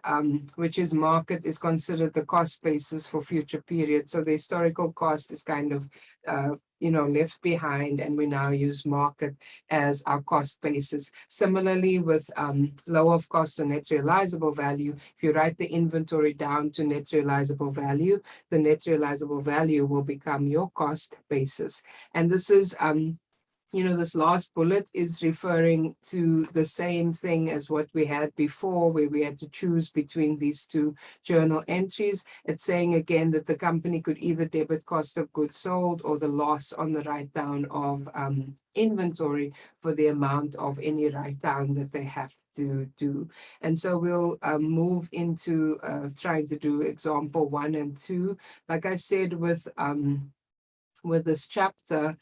which is market, is considered the cost basis for future periods. So the historical cost is kind of, left behind, and we now use market as our cost basis. Similarly, with low of cost or net realizable value, if you write the inventory down to net realizable value, the net realizable value will become your cost basis. And this is this last bullet is referring to the same thing as what we had before, where we had to choose between these two journal entries. It's saying again that the company could either debit cost of goods sold or the loss on the write down of inventory for the amount of any write down that they have to do. And so we'll move into trying to do example 1 and 2. Like I said, with this chapter,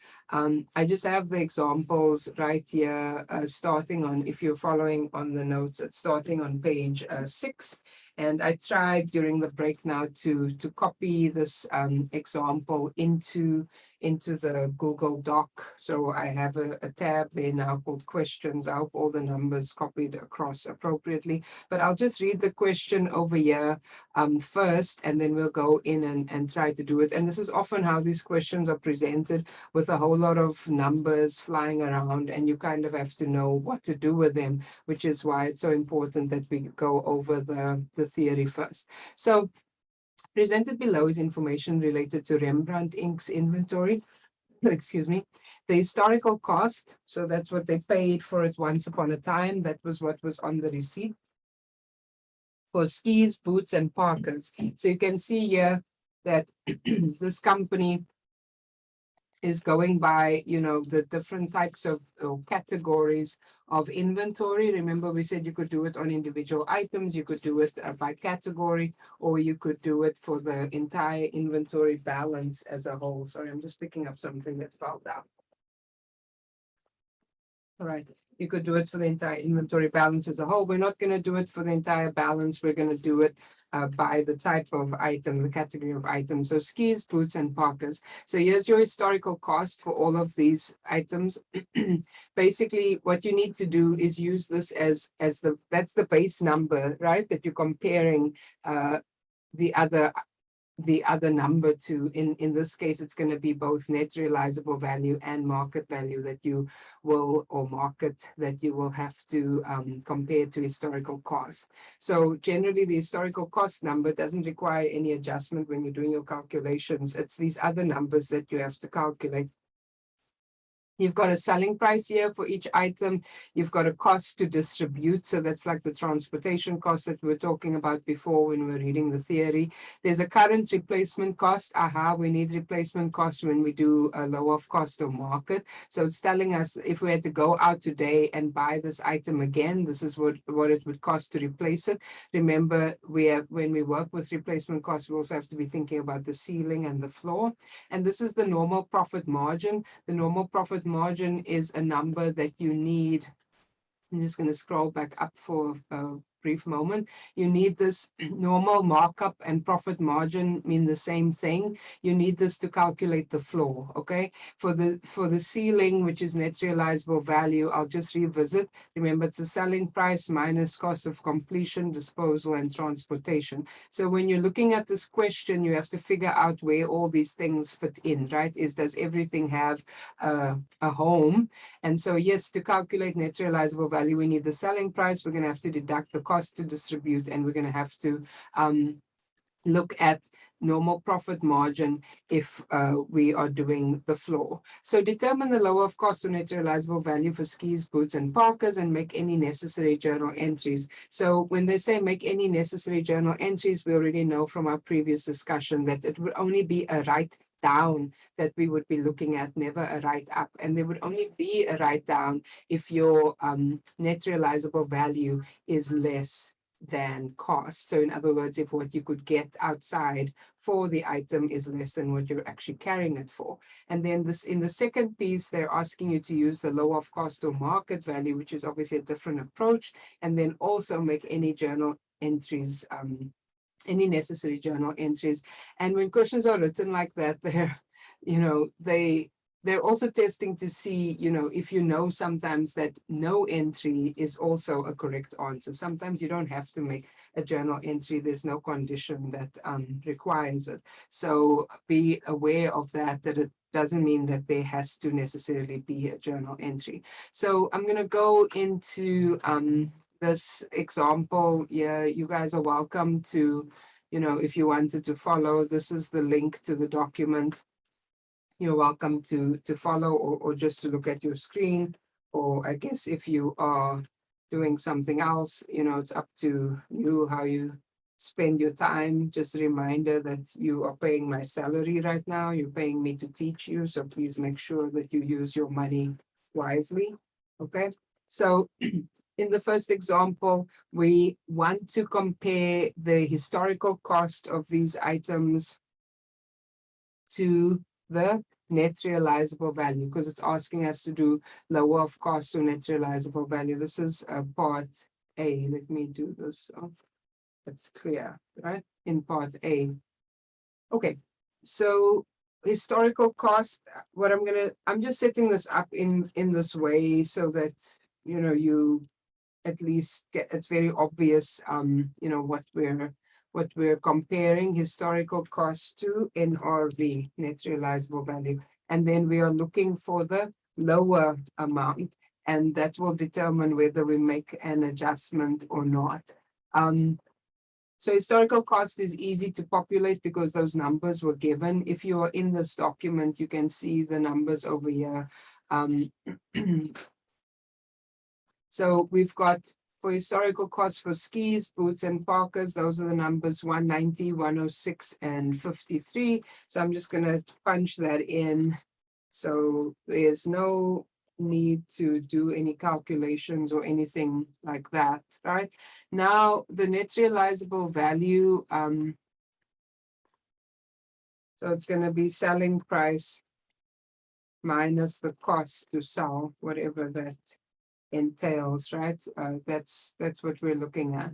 I just have the examples right here, starting on, if you're following on the notes, it's starting on page 6. And I tried during the break now to copy this example into the Google Doc. So I have a tab there now called questions. I hope all the numbers copied across appropriately. But I'll just read the question over here first, and then we'll go in and try to do it. And this is often how these questions are presented, with a whole lot of numbers flying around, and you kind of have to know what to do with them, which is why it's so important that we go over the theory first. So presented below is information related to Rembrandt Inc.'s inventory. Excuse me. The historical cost, so that's what they paid for it once upon a time. That was what was on the receipt for skis, boots, and parkas. So you can see here that this company is going by, the different types of categories of inventory. Remember, we said you could do it on individual items, you could do it by category, or you could do it for the entire inventory balance as a whole. Sorry, I'm just picking up something that fell down. All right. You could do it for the entire inventory balance as a whole. We're not going to do it for the entire balance. We're going to do it by the type of item, the category of item. So skis, boots, and parkas. So here's your historical cost for all of these items. Basically, what you need to do is use this as that's the base number, right? That you're comparing the other number to. In this case, it's going to be both net realizable value and market value that you will, or market that you will have to compare to historical cost. So generally the historical cost number doesn't require any adjustment when you're doing your calculations. It's these other numbers that you have to calculate. You've got a selling price here for each item. You've got a cost to distribute. So that's like the transportation cost that we were talking about before when we were reading the theory. There's a current replacement cost. We need replacement cost when we do a low of cost or market. So it's telling us if we had to go out today and buy this item again, this is what it would cost to replace it. Remember, when we work with replacement cost, we also have to be thinking about the ceiling and the floor. And this is the normal profit margin. The normal profit margin is a number that you need. I'm just going to scroll back up for a brief moment. You need this. Normal markup and profit margin mean the same thing. You need this to calculate the floor. Okay, for the ceiling, which is net realizable value, I'll just revisit. Remember, it's the selling price minus cost of completion, disposal, and transportation. So when you're looking at this question, you have to figure out where all these things fit in, right? Does everything have a home? And so yes, to calculate net realizable value, we need the selling price. We're going to have to deduct the cost to distribute, and we're going to have to look at normal profit margin if we are doing the floor. So determine the lower of cost or net realizable value for skis, boots, and parkas, and make any necessary journal entries. So when they say make any necessary journal entries, we already know from our previous discussion that it would only be a write down that we would be looking at, never a write up. And there would only be a write down if your net realizable value is less than cost. So in other words, if what you could get outside for the item is less than what you're actually carrying it for. And then this, in the second piece, they're asking you to use the low of cost or market value, which is obviously a different approach, and then also make any journal entries, any necessary journal entries. And when questions are written like that, they're also testing to see, if sometimes that no entry is also a correct answer. Sometimes you don't have to make a journal entry. There's no condition that requires it. So be aware of that it doesn't mean that there has to necessarily be a journal entry. So I'm going to go into this example. Yeah, you guys are welcome to, if you wanted to follow, this is the link to the document. You're welcome to follow or just to look at your screen, or I guess if you are doing something else, it's up to you how you spend your time. Just a reminder that you are paying my salary right now. You're paying me to teach you. So please make sure that you use your money wisely. Okay. So in the first example, we want to compare the historical cost of these items to the net realizable value, because it's asking us to do lower of cost or net realizable value. This is part A. Let me do this so it's clear, right? In part A. Okay, so historical cost, I'm just setting this up in this way so that, you at least get, it's very obvious, what we're comparing historical cost to NRV, net realizable value. And then we are looking for the lower amount, and that will determine whether we make an adjustment or not. So historical cost is easy to populate because those numbers were given. If you are in this document, you can see the numbers over here. So we've got, for historical costs for skis, boots, and parkas, those are the numbers 190, 106, and 53. So I'm just going to punch that in. So there's no need to do any calculations or anything like that, right? Now, the net realizable value, so it's going to be selling price minus the cost to sell, whatever that entails, right? That's what we're looking at.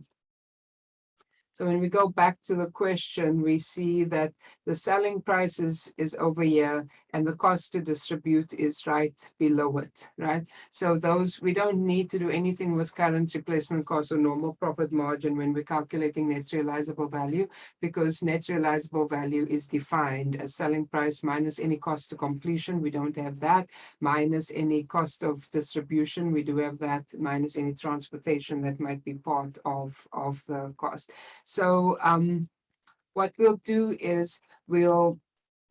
So when we go back to the question, we see that the selling price is over here and the cost to distribute is right below it, right? So those, we don't need to do anything with current replacement cost or normal profit margin when we're calculating net realizable value, because net realizable value is defined as selling price minus any cost to completion. We don't have that. Minus any cost of distribution. We do have that. Minus any transportation that might be part of the cost. So what we'll do is we'll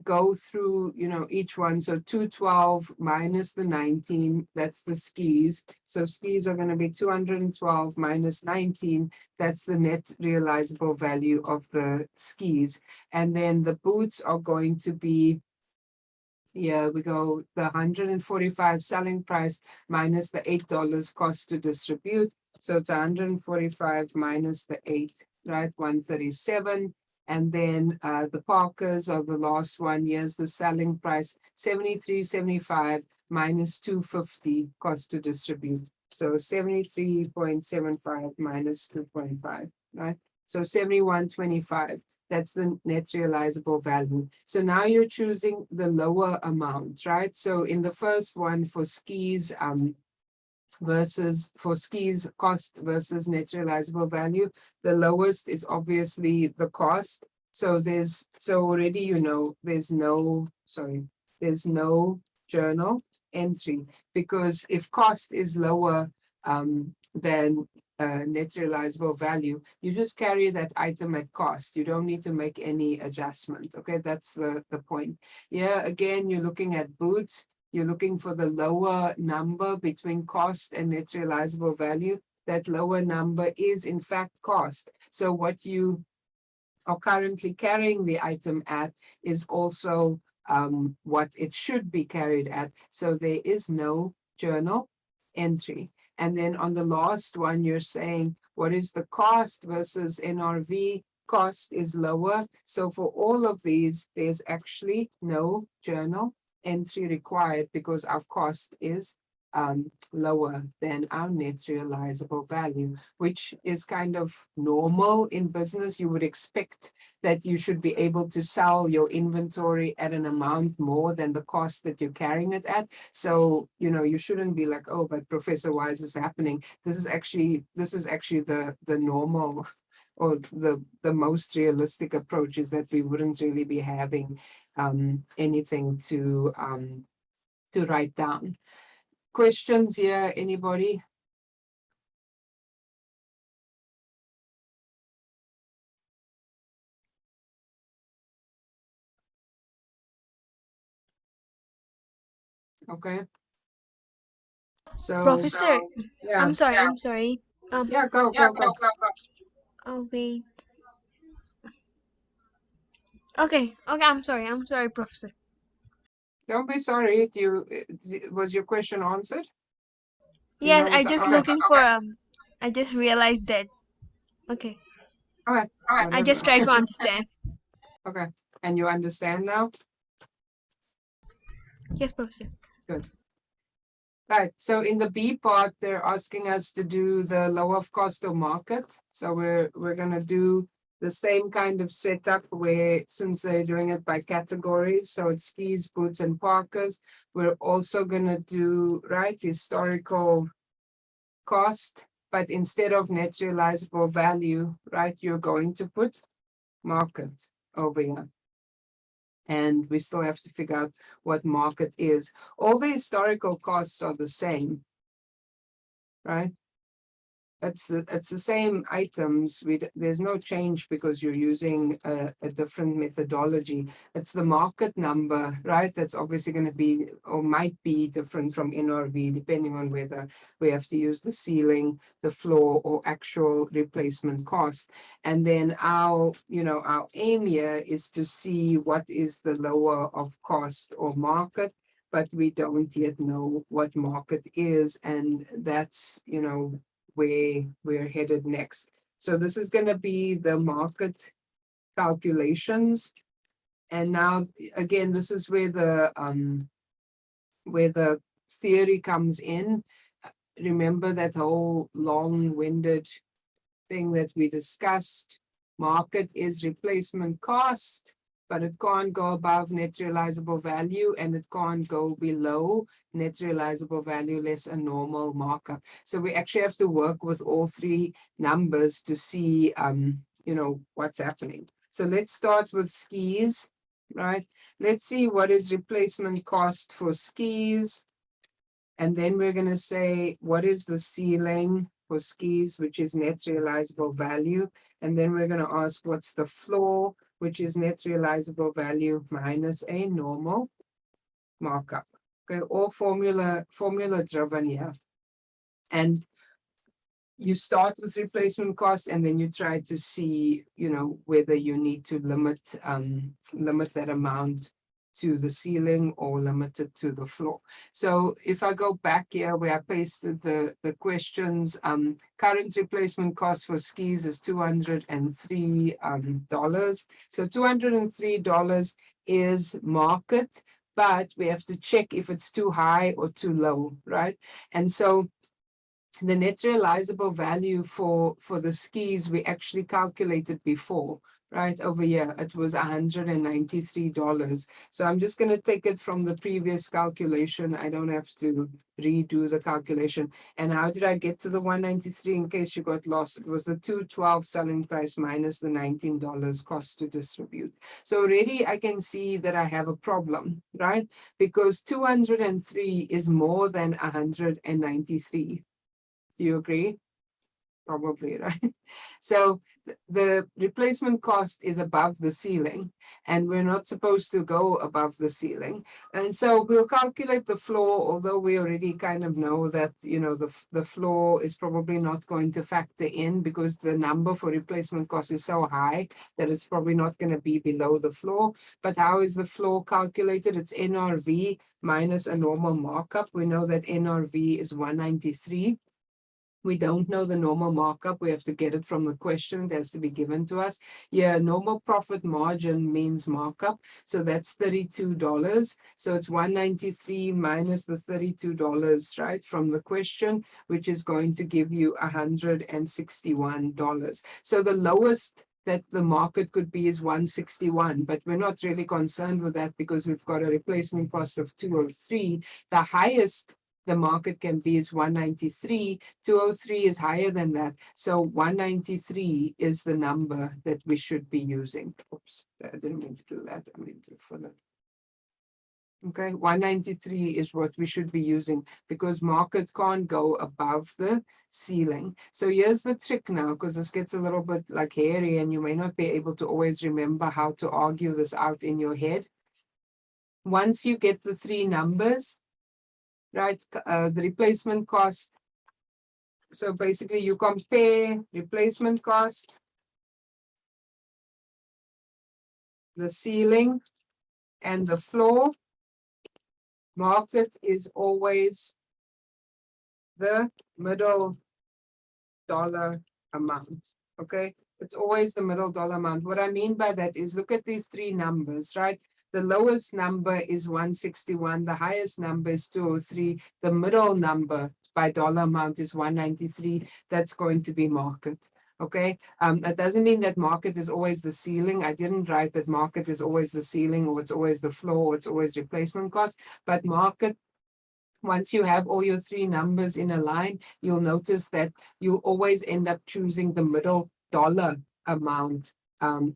go through, each one. So 212 minus the 19, that's the skis. So skis are going to be 212 minus 19. That's the net realizable value of the skis. And then the boots are going to be, yeah, we go the 145 selling price minus the $8 cost to distribute. So it's 145 minus the 8, right? 137. And then the Parkers are the last one. Here's the selling price, 73.75 minus 250 cost to distribute. So 73.75 minus 2.5, right? So 71.25. That's the net realizable value. So now you're choosing the lower amount, right? So in the first one for skis, cost versus net realizable value, the lowest is obviously the cost. So already, there's no journal entry, because if cost is lower than net realizable value, you just carry that item at cost. You don't need to make any adjustment. Okay, that's the point. Yeah, again, you're looking at boots. You're looking for the lower number between cost and net realizable value. That lower number is in fact cost. So what you are currently carrying the item at is also what it should be carried at. So there is no journal entry. And then on the last one, you're saying, what is the cost versus NRV? Cost is lower. So for all of these, there's actually no journal entry required because our cost is lower than our net realizable value, which is kind of normal in business. You would expect that you should be able to sell your inventory at an amount more than the cost that you're carrying it at. So, you shouldn't be like, oh, but Professor, why is this happening? This is actually the normal or the most realistic approach, is that we wouldn't really be having anything to write down. Questions here, anybody? Okay. So, Professor, yeah, I'm sorry. yeah, go. Oh wait. Okay, I'm sorry, Professor. Don't be sorry. Was your question answered? You Yes, know I what just okay. looking for I just realized that. Okay, Okay. I just try to understand. Okay. And you understand now? Yes, Professor. Good. Right. So in the B part, they're asking us to do the low of cost or market. So we're gonna do the same kind of setup where, since they're doing it by categories, so it's skis, boots, and parkers, we're also gonna do historical cost, but instead of net realizable value, you're going to put market over here. And we still have to figure out what market is. All the historical costs are the same, right? It's the same items. There's no change because you're using a different methodology. It's the market number, right? That's obviously going to be or might be different from NRV, depending on whether we have to use the ceiling, the floor, or actual replacement cost. And then our aim here is to see what is the lower of cost or market, but we don't yet know what market is, and that's where we're headed next. So this is going to be the market calculations. And now, again, this is where the theory comes in. remember that whole long-winded thing that we discussed. Market is replacement cost, but it can't go above net realizable value and it can't go below net realizable value less a normal markup. So we actually have to work with all three numbers to see, what's happening. So let's start with skis, right? Let's see what is replacement cost for skis. And then we're going to say, what is the ceiling for skis, which is net realizable value? And then we're going to ask, what's the floor, which is net realizable value minus a normal markup. Okay, all formula driven here. And you start with replacement cost and then you try to see, whether you need to limit that amount to the ceiling or limit it to the floor. So if I go back here where I pasted the questions, current replacement cost for skis is $203. So $203 is market, but we have to check if it's too high or too low, right? And so the net realizable value for the skis, we actually calculated before, right? Over here, it was $193. So I'm just going to take it from the previous calculation. I don't have to redo the calculation. And how did I get to the 193 in case you got lost? It was the 212 selling price minus the $19 cost to distribute. So already I can see that I have a problem, right? Because 203 is more than 193. Do you agree? Probably, right? So the replacement cost is above the ceiling and we're not supposed to go above the ceiling. And so we'll calculate the floor, although we already kind of know that, the floor is probably not going to factor in because the number for replacement cost is so high that it's probably not going to be below the floor. But how is the floor calculated? It's NRV minus a normal markup. We know that NRV is 193. We don't know the normal markup. We have to get it from the question. It has to be given to us. Yeah, normal profit margin means markup. So that's $32. So it's 193 minus the $32, right, from the question, which is going to give you $161. So the lowest that the market could be is 161, but we're not really concerned with that because we've got a replacement cost of 203. The highest the market can be is 193. 203 is higher than that. So 193 is the number that we should be using. Oops, I didn't mean to do that. I meant to fill it. Okay, 193 is what we should be using because market can't go above the ceiling. So here's the trick now, because this gets a little bit like hairy and you may not be able to always remember how to argue this out in your head. Once you get the three numbers, right, the replacement cost. So basically you compare replacement cost, the ceiling, and the floor. Market is always the middle dollar amount, okay? It's always the middle dollar amount. What I mean by that is look at these three numbers, right? The lowest number is 161, the highest number is 203, the middle number by dollar amount is 193. That's going to be market. Okay, that doesn't mean that market is always the ceiling. I didn't write that market is always the ceiling or it's always the floor or it's always replacement cost, but market, once you have all your three numbers in a line, you'll notice that you'll always end up choosing the middle dollar amount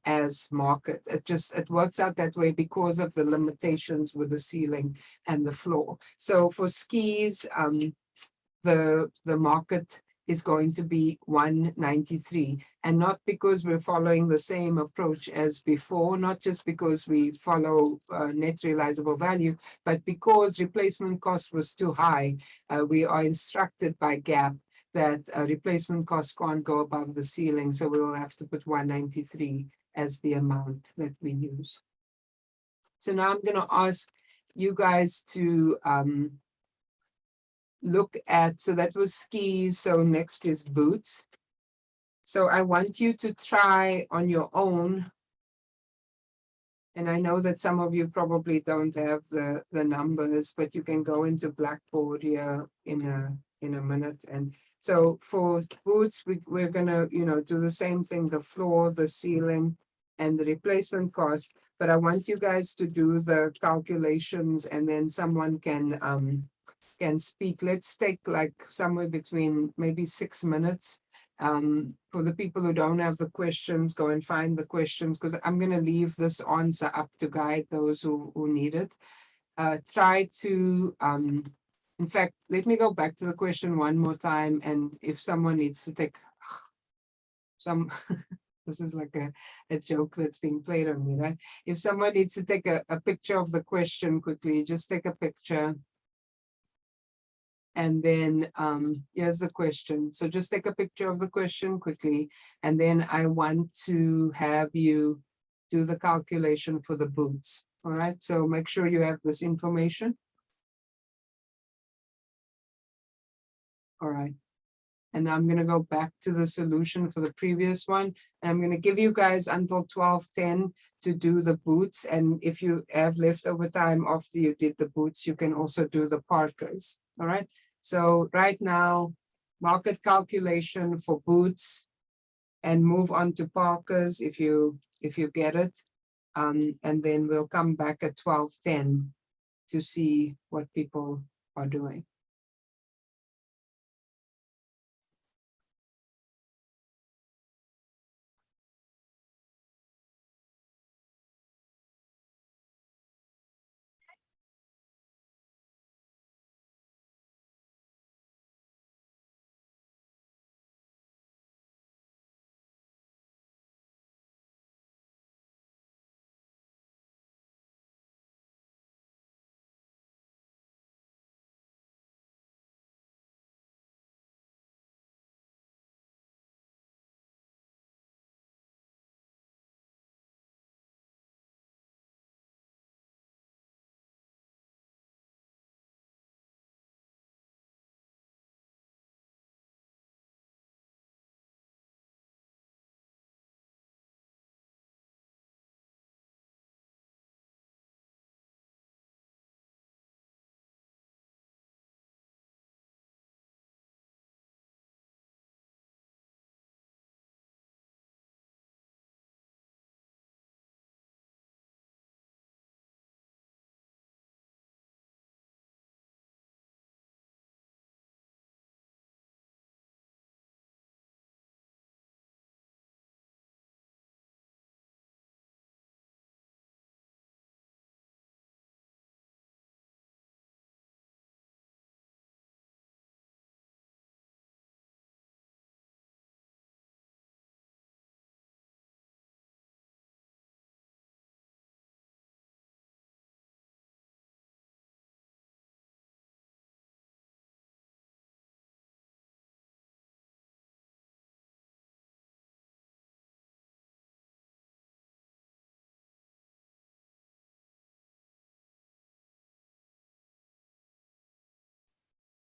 as market. It works out that way because of the limitations with the ceiling and the floor. So for skis, the market is going to be 193, and not because we're following the same approach as before, not just because we follow net realizable value, but because replacement cost was too high. We are instructed by GAAP that replacement cost can't go above the ceiling, so we will have to put 193 as the amount that we use. So now I'm going to ask you guys to look at, so that was skis, so next is boots. So I want you to try on your own, and I know that some of you probably don't have the numbers, but you can go into Blackboard here in in a minute. And so for boots, we're gonna, do the same thing, the floor, the ceiling, and the replacement cost. But I want you guys to do the calculations and then someone can speak. Let's take like somewhere between maybe 6 minutes. For the people who don't have the questions, go and find the questions, because I'm gonna leave this answer up to guide those who need it. Try to, in fact, let me go back to the question one more time, and if someone needs to take some, this is like a joke that's being played on me, right? If someone needs to take a picture of the question quickly, just take a picture. And then here's the question. So just take a picture of the question quickly. And then I want to have you do the calculation for the boots. All right, so make sure you have this information. All right. And I'm going to go back to the solution for the previous one. And I'm going to give you guys until 12:10 to do the boots. And if you have leftover time after you did the boots, you can also do the parkas. All right. So right now, market calculation for boots, and move on to parkas if you get it. And then we'll come back at 12:10 to see what people are doing.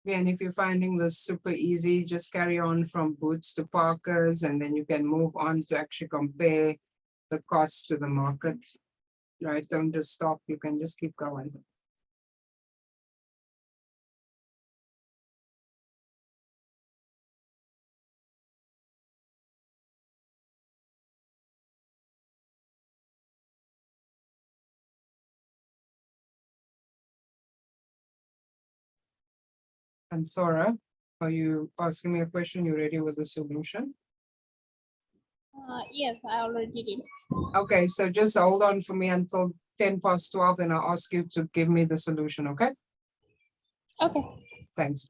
And if you're finding this super easy, just carry on from boots to parkas, and then you can move on to actually compare the cost to the market. Right? Don't just stop. You can just keep going. And Tora, are you asking me a question? You ready with the solution? Yes, I already did. Okay, so just hold on for me until 12:10, and I'll ask you to give me the solution, okay? Okay. Thanks.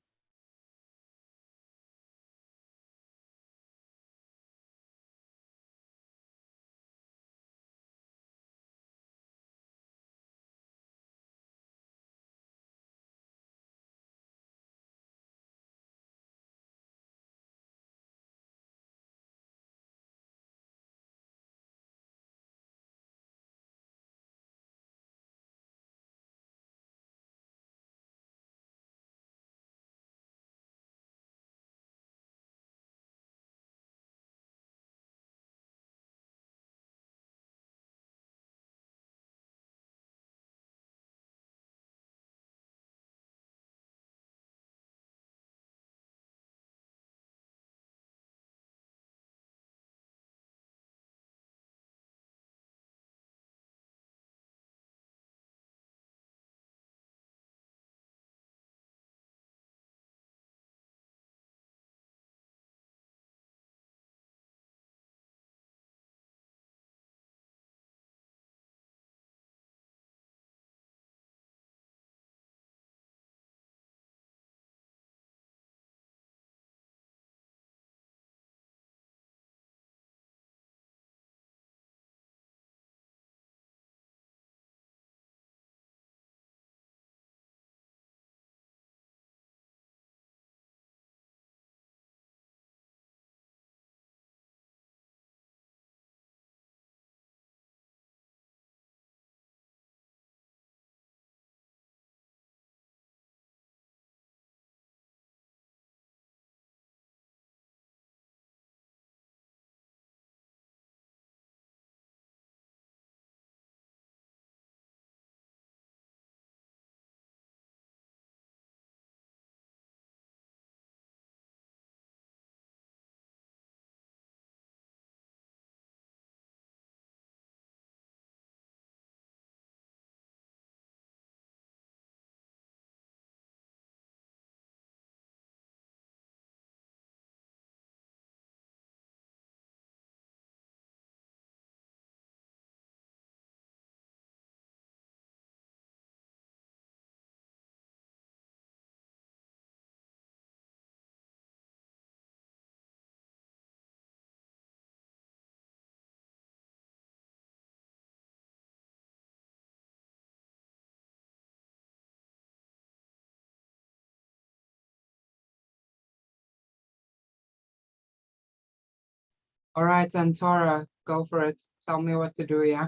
All right, Antora, go for it. Tell me what to do, yeah?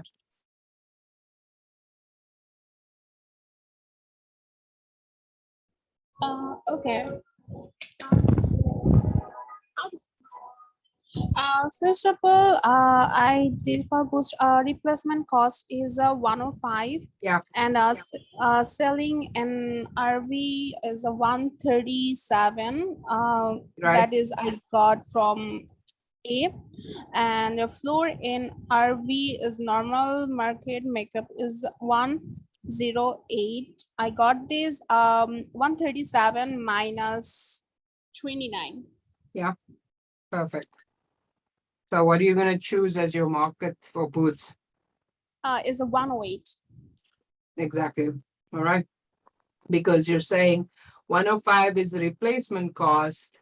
Okay. First of all, I did for boost replacement cost is 105. Yeah. And selling an RV is a 137. Right. That is I got from A. And the floor in RV is normal market makeup is 108. I got this 137 minus 29. Perfect. So what are you gonna choose as your market for boots? Is a 108. Exactly. All right. Because you're saying 105 is the replacement cost.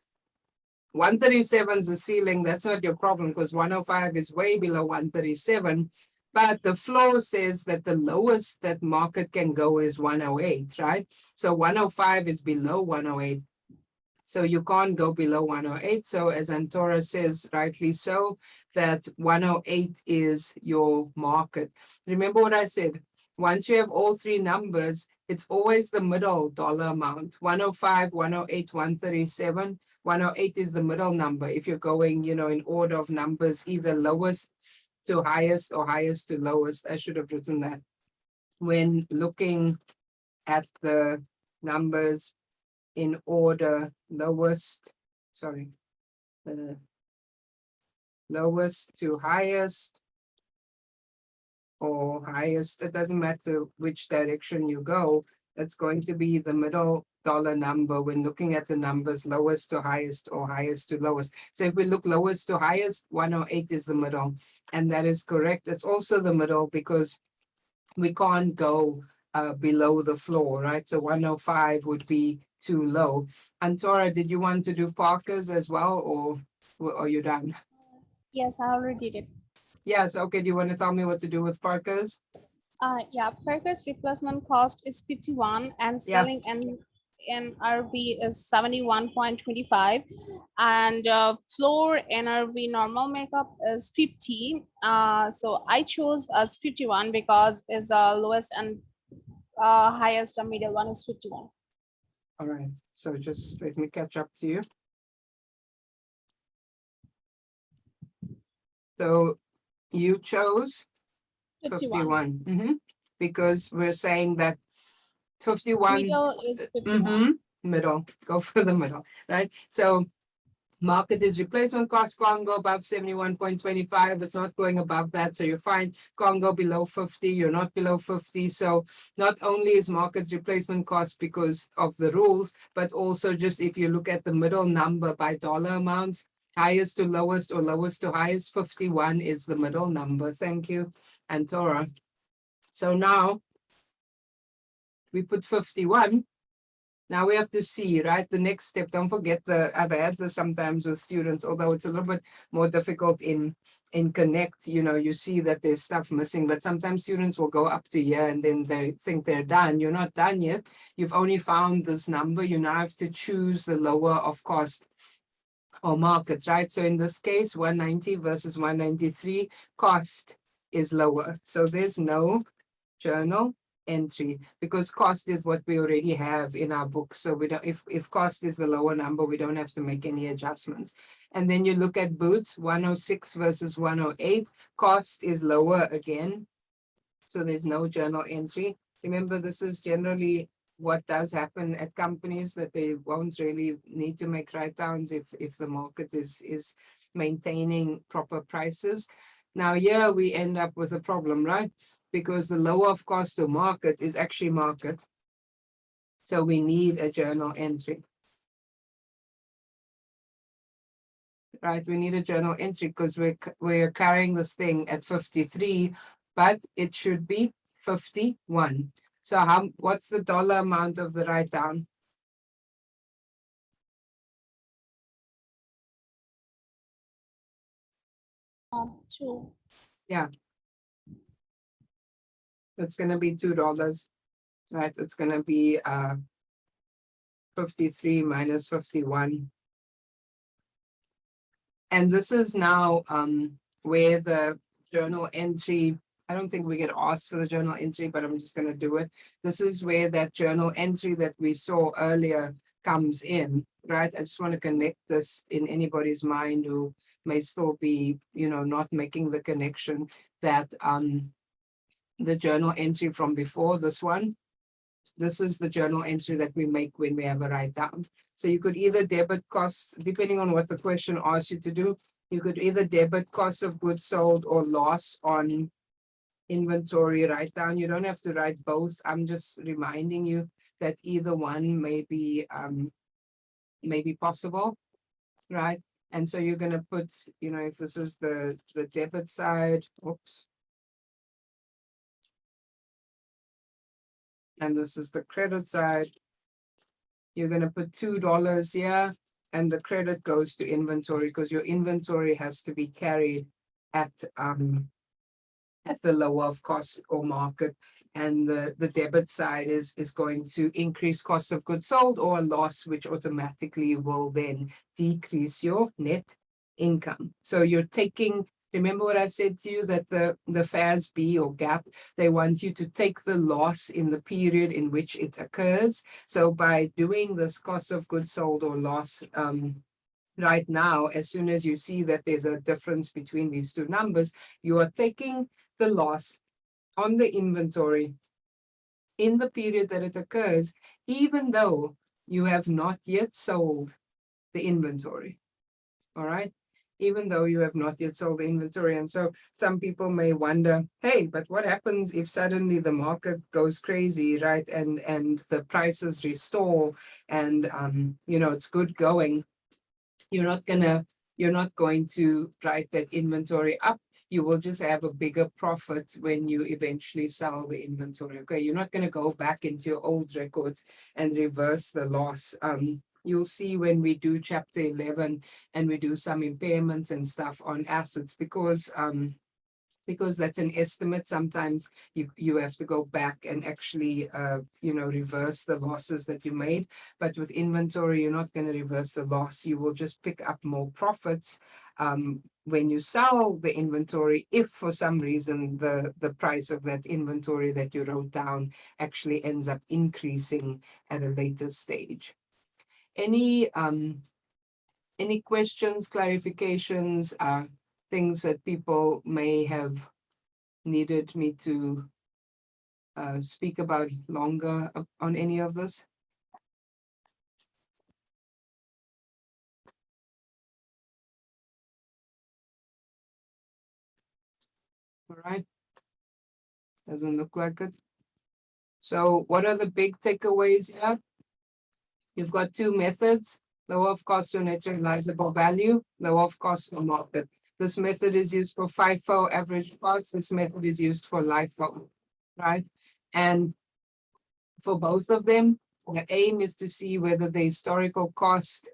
137 is the ceiling. That's not your problem because 105 is way below 137. But the floor says that the lowest that market can go is 108, right? So 105 is below 108. So you can't go below 108. So as Antora says, rightly so, that 108 is your market. Remember what I said, once you have all three numbers, it's always the middle dollar amount, 105, 108, 137. 108 is the middle number. If you're going, in order of numbers, either lowest to highest or highest to lowest. I should have written that. When looking at the numbers in order, lowest to highest or highest, it doesn't matter which direction you go, it's going to be the middle dollar number when looking at the numbers lowest to highest or highest to lowest. So if we look lowest to highest, 108 is the middle, and that is correct. It's also the middle because we can't go below the floor, right? So 105 would be too low. Antora, did you want to do Parkers as well, or are you done? Yes, I already did it. Yes, okay. Do you want to tell me what to do with Parkers? Yeah, Parker's replacement cost is 51 and Yeah. selling an RV is 71.25 and floor NRV normal makeup is 50. So I chose as 51 because is lowest and highest and middle one is 51. All right. So just let me catch up to you. So you chose 51. Because we're saying that 51. Middle is 51. Middle, go for the middle, right? So market is replacement cost, can't go above 71.25. It's not going above that. So you're fine. Can't go below 50. You're not below 50. So not only is market replacement cost because of the rules, but also just if you look at the middle number by dollar amounts, highest to lowest or lowest to highest, 51 is the middle number. Thank you, Antora. So now we put 51. Now we have to see, right? The next step, don't forget I've had this sometimes with students, although it's a little bit more difficult in Connect, you see that there's stuff missing, but sometimes students will go up to here and then they think they're done. You're not done yet. You've only found this number. You now have to choose the lower of cost or markets, right? So in this case, 190 versus 193, cost is lower. So there's no journal entry because cost is what we already have in our books. So we don't, if cost is the lower number, we don't have to make any adjustments. And then you look at boots, 106 versus 108, cost is lower again. So there's no journal entry. Remember, this is generally what does happen at companies, that they won't really need to make write-downs if the market is maintaining proper prices. Now here we end up with a problem, right? Because the lower of cost to market is actually market. So we need a journal entry. Right, we need a journal entry because we're carrying this thing at 53, but it should be 51. So what's the dollar amount of the write down? Two. Yeah. It's gonna be $2, right? It's gonna be 53 minus 51. And this is now where the journal entry, I don't think we get asked for the journal entry, but I'm just going to do it. This is where that journal entry that we saw earlier comes in, right? I just want to connect this in anybody's mind who may still be, not making the connection that the journal entry from before this one, this is the journal entry that we make when we have a write down. So you could either debit costs, depending on what the question asks you to do, you could either debit cost of goods sold or loss on inventory write down. You don't have to write both. I'm just reminding you that either one may be possible, right? And so you're going to put, if this is the debit side, oops. And this is the credit side. You're going to put $2 here, and the credit goes to inventory because your inventory has to be carried at the lower of cost or market. And the debit side is going to increase cost of goods sold or a loss, which automatically will then decrease your net income. So you're taking, remember what I said to you, that the FASB or GAAP, they want you to take the loss in the period in which it occurs. So by doing this cost of goods sold or loss, right now, as soon as you see that there's a difference between these two numbers, you are taking the loss on the inventory in the period that it occurs, even though you have not yet sold the inventory. All right. Even though you have not yet sold the inventory. And so some people may wonder, hey, but what happens if suddenly the market goes crazy, right? And the prices restore and, it's good going. You're not going to write that inventory up. You will just have a bigger profit when you eventually sell the inventory. Okay, you're not going to go back into your old records and reverse the loss. You'll see when we do chapter 11 and we do some impairments and stuff on assets, because that's an estimate. Sometimes you have to go back and actually reverse the losses that you made. But with inventory, you're not going to reverse the loss. You will just pick up more profits when you sell the inventory, if for some reason the price of that inventory that you wrote down actually ends up increasing at a later stage. Any questions, clarifications, things that people may have needed me to speak about longer on any of this? All right. Doesn't look like it. So what are the big takeaways here? You've got two methods: low of cost or net realizable value, low of cost or market. This method is used for FIFO, average cost. This method is used for LIFO, right? And for both of them, the aim is to see whether the historical cost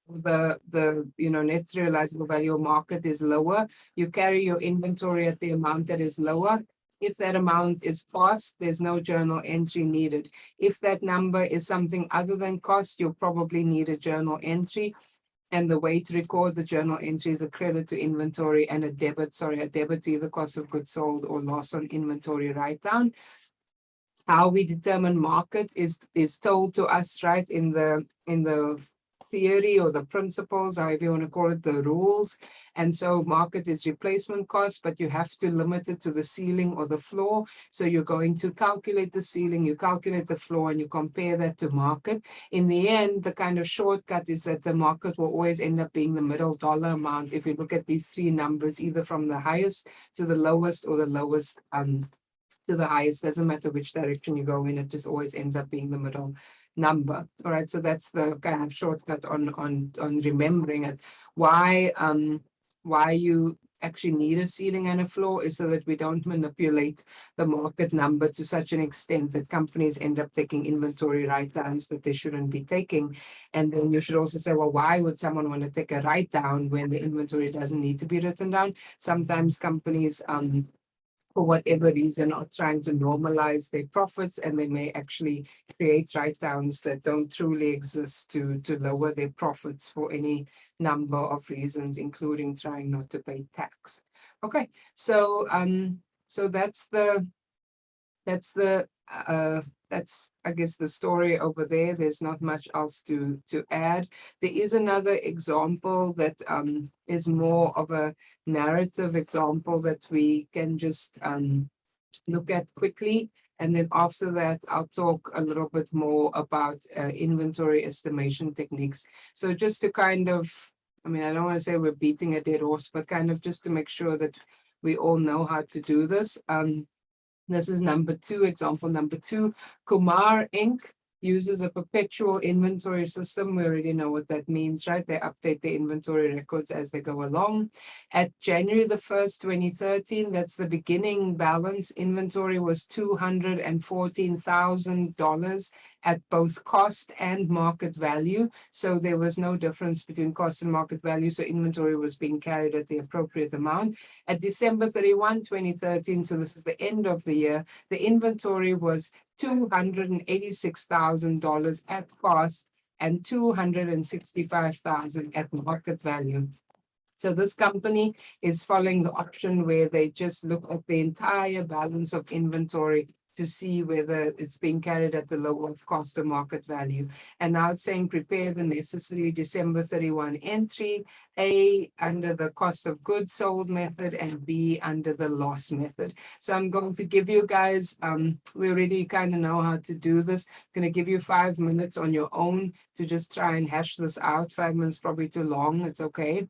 of the net realizable value market is lower. You carry your inventory at the amount that is lower. If that amount is cost, there's no journal entry needed. If that number is something other than cost, you'll probably need a journal entry. And the way to record the journal entry is a credit to inventory and a debit to either cost of goods sold or loss on inventory write down. How we determine market is told to us, right, in the theory or the principles, however you want to call it, the rules. And so market is replacement cost, but you have to limit it to the ceiling or the floor. So you're going to calculate the ceiling, you calculate the floor, and you compare that to market. In the end, the kind of shortcut is that the market will always end up being the middle dollar amount if you look at these three numbers, either from the highest to the lowest or the lowest to the highest. Doesn't matter which direction you go in, it just always ends up being the middle number. All right, so that's the kind of shortcut on remembering it. Why you actually need a ceiling and a floor is so that we don't manipulate the market number to such an extent that companies end up taking inventory write-downs that they shouldn't be taking. And then you should also say, well, why would someone want to take a write-down when the inventory doesn't need to be written down? Sometimes companies for whatever reason, are trying to normalize their profits, and they may actually create write-downs that don't truly exist to lower their profits for any number of reasons, including trying not to pay tax. Okay, so so that's the that's I guess the story over there. There's not much else to add. There is another example that is more of a narrative example that we can just look at quickly. And then after that, I'll talk a little bit more about inventory estimation techniques. So just to kind of, I mean, I don't want to say we're beating a dead horse, but kind of just to make sure that we all know how to do this. This is number two, example number two. Kumar Inc. uses a perpetual inventory system. We already know what that means, right? They update the inventory records as they go along. At January the 1st, 2013, that's the beginning balance. Inventory was $214,000 at both cost and market value. So there was no difference between cost and market value. So inventory was being carried at the appropriate amount. At December 31, 2013, so this is the end of the year, the inventory was $286,000 at cost and $265,000 at market value. So this company is following the option where they just look at the entire balance of inventory to see whether it's being carried at the lower of cost or market value. And now it's saying prepare the necessary December 31 entry, A, under the cost of goods sold method, and B, under the loss method. So I'm going to give you guys, we already kind of know how to do this. I'm going to give you 5 minutes on your own to just try and hash this out. 5 minutes probably too long, it's okay.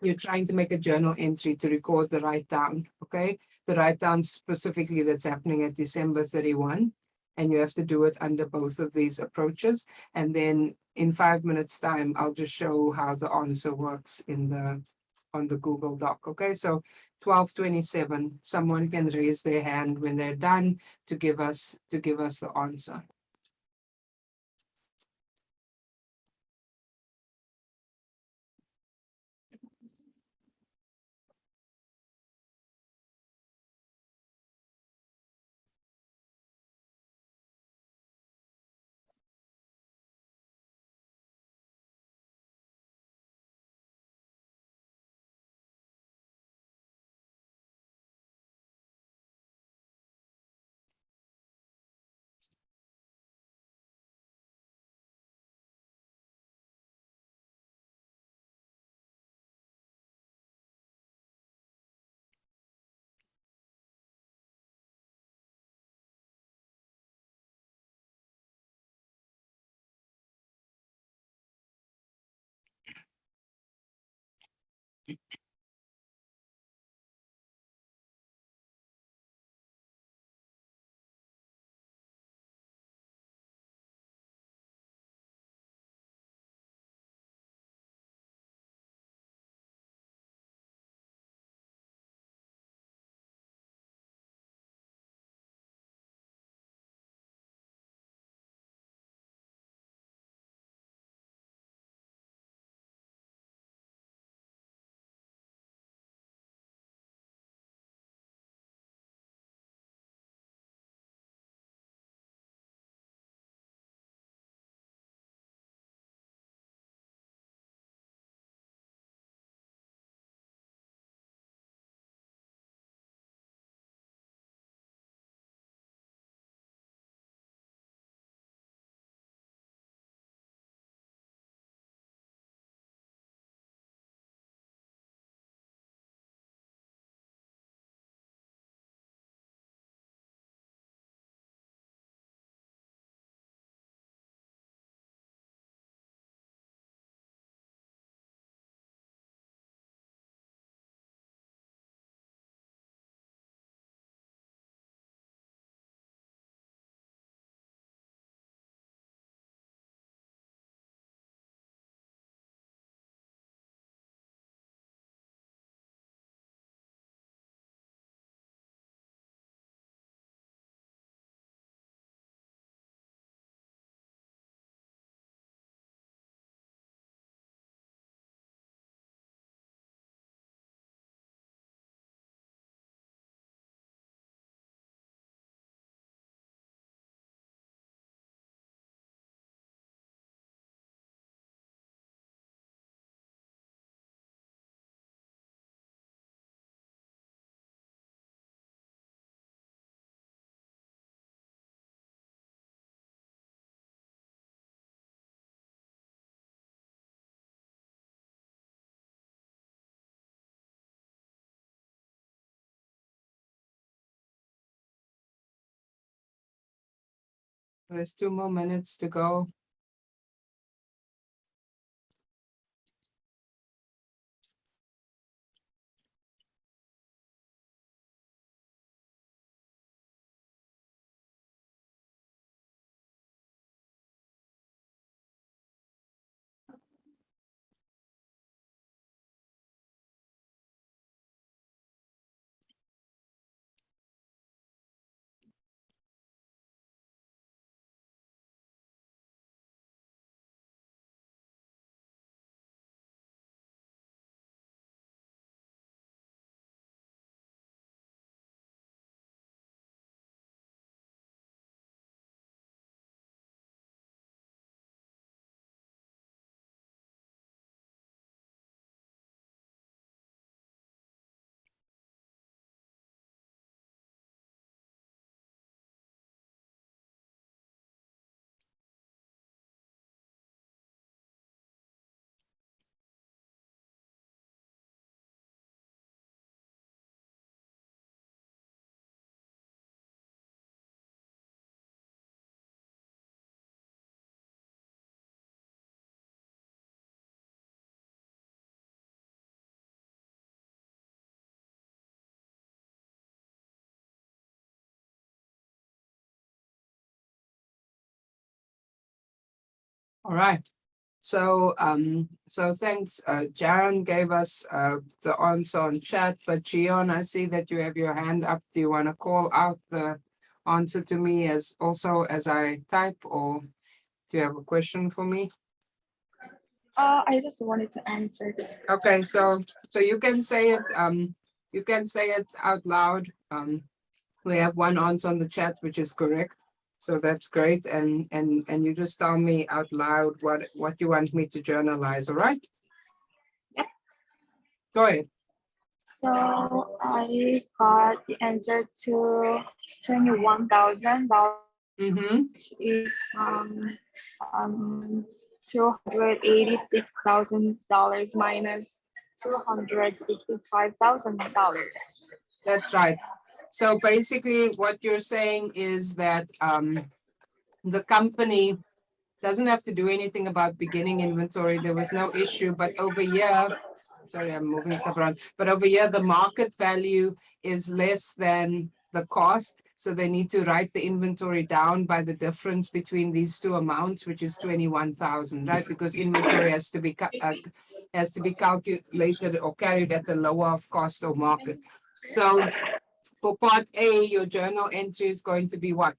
You're trying to make a journal entry to record the write down, okay? The write down specifically that's happening at December 31, and you have to do it under both of these approaches. And then in 5 minutes time, I'll just show how the answer works on the Google Doc, okay? So 12:27, someone can raise their hand when they're done to give us the answer. There's 2 more minutes to go. All right. So thanks. Jaron gave us the answer on chat, but Gian, I see that you have your hand up. Do you want to call out the answer to me as also as I type, or do you have a question for me? I just wanted to answer this. Okay, so you can say it, you can say it out loud. We have one answer on the chat, which is correct. So that's great. And you just tell me out loud what you want me to journalize, all right? Yep. Go ahead. So I got the answer to $21,000, Mm-hmm. which is $286,000 minus $265,000. That's right. So basically what you're saying is that the company doesn't have to do anything about beginning inventory. There was no issue, but over here, sorry, I'm moving stuff around, but over here, the market value is less than the cost. So they need to write the inventory down by the difference between these two amounts, which is 21,000, right? Because inventory has to be calculated or carried at the lower of cost or market. So for part A, your journal entry is going to be what?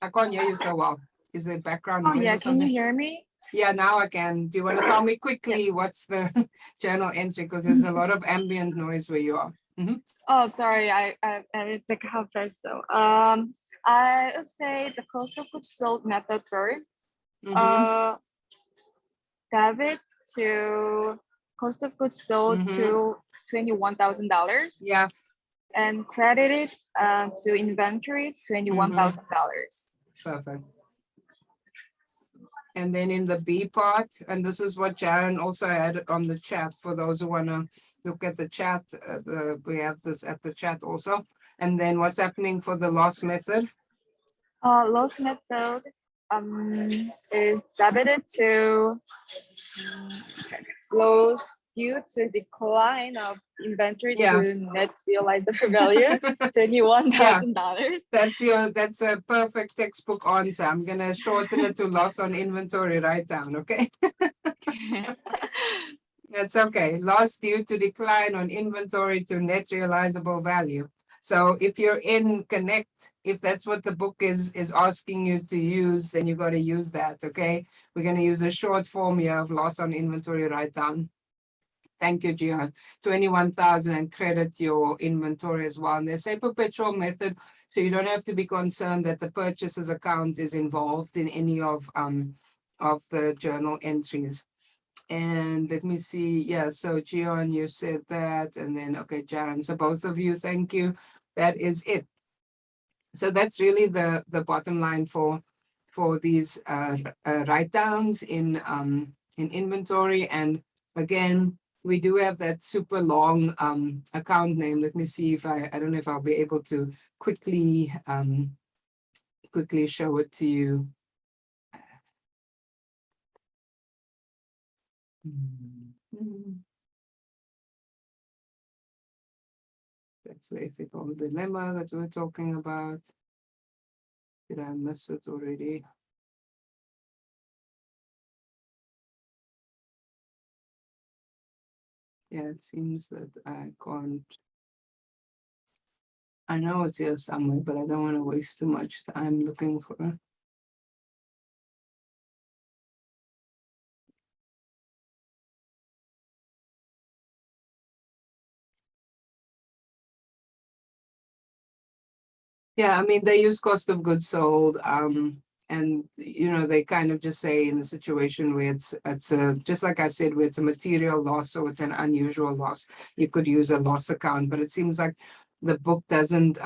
I can't hear you so well. Is there background Oh noise yeah, or can you something? hear me? Yeah, now I can. Do you want to tell me quickly what's the journal entry? Because there's a lot of ambient noise where you are. Oh, sorry, I didn't pick up first. So I would say the cost of goods sold method first. Mhm. Debit to cost of goods sold to $21,000 Yeah. and credit it to inventory $21,000. Perfect. And then in the B part, and this is what Jaron also had on the chat for those who want to look at the chat. We have this at the chat also. And then what's happening for the loss method? Loss method is debited to loss due to decline of inventory Yeah. to net realizable value $21,000. That's a perfect textbook answer. I'm gonna shorten it to loss on inventory write down, okay? That's okay. Loss due to decline on inventory to net realizable value. So if you're in Connect, if that's what the book is asking you to use, then you got to use that, okay? We're going to use a short form here of loss on inventory write down. Thank you, Gian. 21,000 and credit your inventory as well. And there's a perpetual method, so you don't have to be concerned that the purchaser's account is involved in any of the journal entries. And let me see. Yeah, so Gian, you said that, and then okay, Jaron. So both of you, thank you. That is it. So that's really the bottom line for these write downs in inventory. And again, we do have that super long account name. Let me see if I don't know if I'll be able to quickly quickly show it to you. That's the ethical dilemma that we're talking about. Did I miss it already? Yeah, it seems that I can't. I know it's here somewhere, but I don't want to waste too much time looking for it. Yeah, I mean, they use cost of goods sold, and you know, they kind of just say in the situation where it's a, just like I said, where it's a material loss or it's an unusual loss, you could use a loss account. But it seems like the book doesn't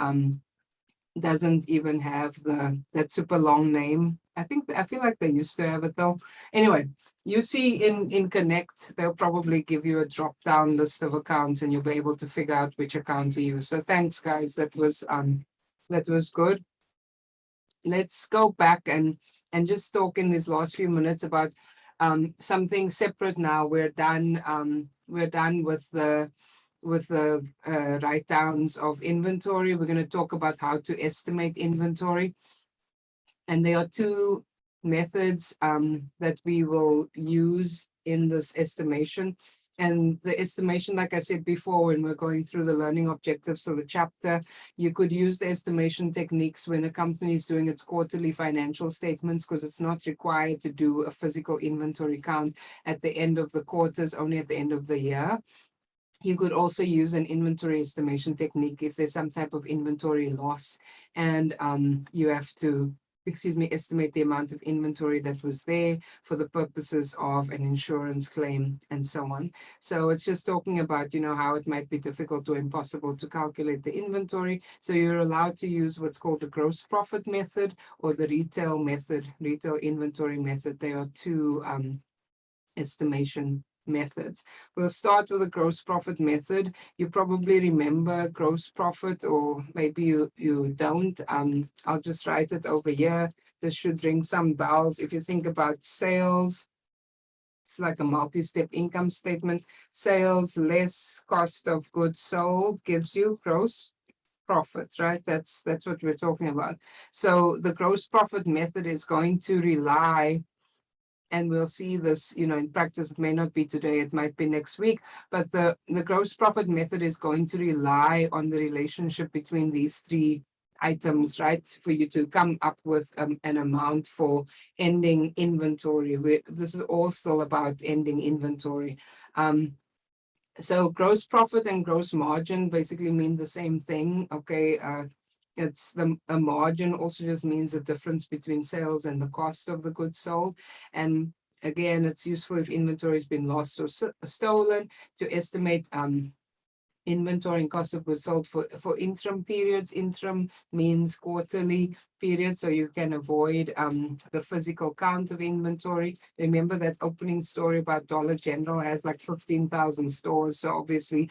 even have that super long name. I feel like they used to have it though. Anyway, you see in Connect, they'll probably give you a drop down list of accounts and you'll be able to figure out which account to use. So thanks guys, that was good. Let's go back and just talk in these last few minutes about something separate now. We're done with the write downs of inventory. We're going to talk about how to estimate inventory. And there are two methods that we will use in this estimation. And the estimation, like I said before, when we're going through the learning objectives of the chapter, you could use the estimation techniques when a company is doing its quarterly financial statements, because it's not required to do a physical inventory count at the end of the quarters, only at the end of the year. You could also use an inventory estimation technique if there's some type of inventory loss and you have to estimate the amount of inventory that was there for the purposes of an insurance claim and so on. So it's just talking about, you know, how it might be difficult or impossible to calculate the inventory. So you're allowed to use what's called the gross profit method or the retail inventory method. There are two estimation methods. We'll start with the gross profit method. You probably remember gross profit, or maybe you don't. I'll just write it over here. This should ring some bells. If you think about sales, it's like a multi-step income statement. Sales less cost of goods sold gives you gross profit, right? That's what we're talking about. So the gross profit method is going to rely, and we'll see this, you know, in practice. It may not be today, it might be next week, but the gross profit method is going to rely on the relationship between these three items, right? For you to come up with an amount for ending inventory. This is all still about ending inventory. So gross profit and gross margin basically mean the same thing, okay? It's a margin also just means the difference between sales and the cost of the goods sold. And again, it's useful if inventory has been lost or stolen to estimate inventory and cost of goods sold for interim periods. Interim means quarterly periods, so you can avoid the physical count of inventory. Remember that opening story about Dollar General has like 15,000 stores, so obviously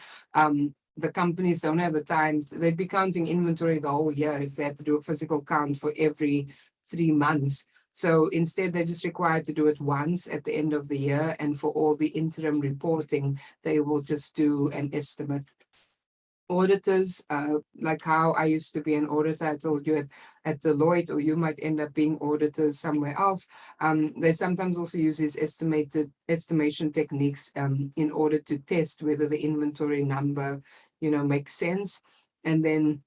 the companies don't have the time. They'd be counting inventory the whole year if they had to do a physical count for every 3 months. So instead, they're just required to do it once at the end of the year. And for all the interim reporting, they will just do an estimate. Auditors, like how I used to be an auditor, I told you at Deloitte, or you might end up being auditors somewhere else. They sometimes also use these estimation techniques in order to test whether the inventory number, you know, makes sense. And then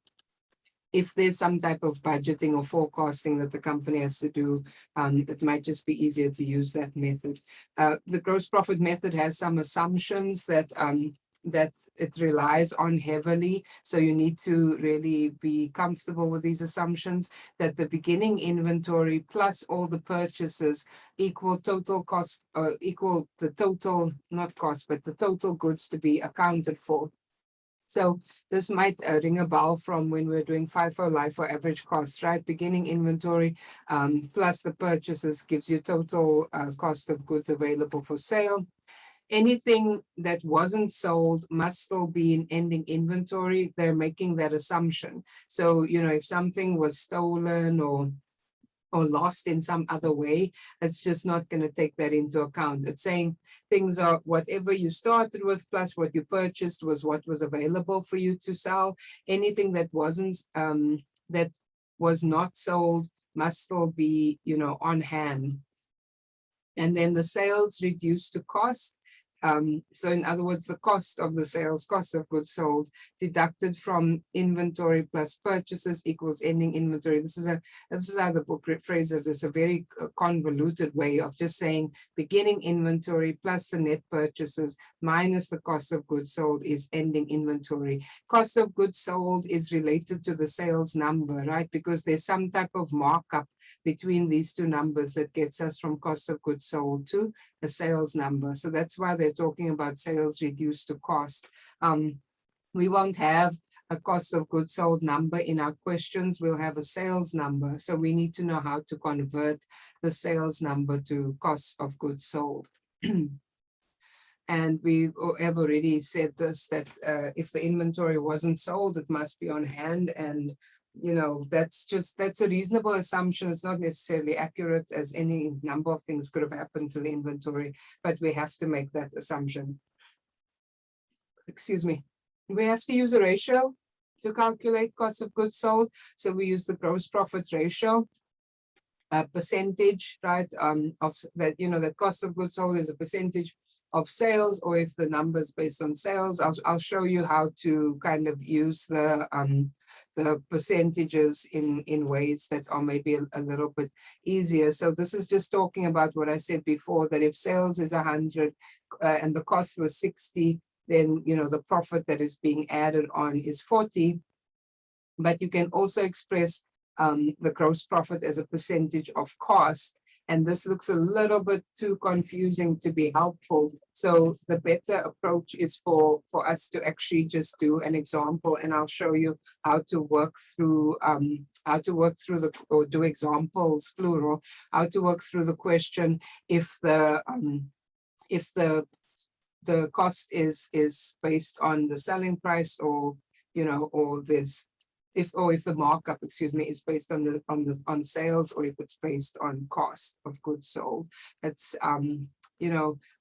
if there's some type of budgeting or forecasting that the company has to do, it might just be easier to use that method. The gross profit method has some assumptions that it relies on heavily. So you need to really be comfortable with these assumptions, that the beginning inventory plus all the purchases equal total cost, equal the total, not cost, but the total goods to be accounted for. So this might ring a bell from when we're doing FIFO, LIFO average cost, right? Beginning inventory plus the purchases gives you total cost of goods available for sale. Anything that wasn't sold must still be in ending inventory. They're making that assumption. So, if something was stolen or lost in some other way, it's just not going to take that into account. It's saying things are whatever you started with plus what you purchased was what was available for you to sell. Anything that wasn't, that was not sold must still be, on hand. And then the sales reduced to cost. So in other words, the cost of the sales, cost of goods sold, deducted from inventory plus purchases equals ending inventory. This is how the book phrases it. It's a very convoluted way of just saying beginning inventory plus the net purchases minus the cost of goods sold is ending inventory. Cost of goods sold is related to the sales number, right? Because there's some type of markup between these two numbers that gets us from cost of goods sold to a sales number. So that's why they're talking about sales reduced to cost. We won't have a cost of goods sold number in our questions. We'll have a sales number. So we need to know how to convert the sales number to cost of goods sold. And we have already said this, that if the inventory wasn't sold, it must be on hand. And that's a reasonable assumption. It's not necessarily accurate, as any number of things could have happened to the inventory, but we have to make that assumption. Excuse me. We have to use a ratio to calculate cost of goods sold. So we use the gross profit ratio, a percentage, right? Of that, that cost of goods sold is a percentage of sales, or if the numbers based on sales. I'll show you how to kind of use the percentages in ways that are maybe a little bit easier. So this is just talking about what I said before, that if sales is 100 and the cost was 60, then the profit that is being added on is 40. But you can also express the gross profit as a percentage of cost. And this looks a little bit too confusing to be helpful. So the better approach is for us to actually just do an example, and I'll show you how to work through or do examples, plural, how to work through the question if the cost is based on the selling price, or or if the markup, is based on sales, or if it's based on cost of goods sold. It's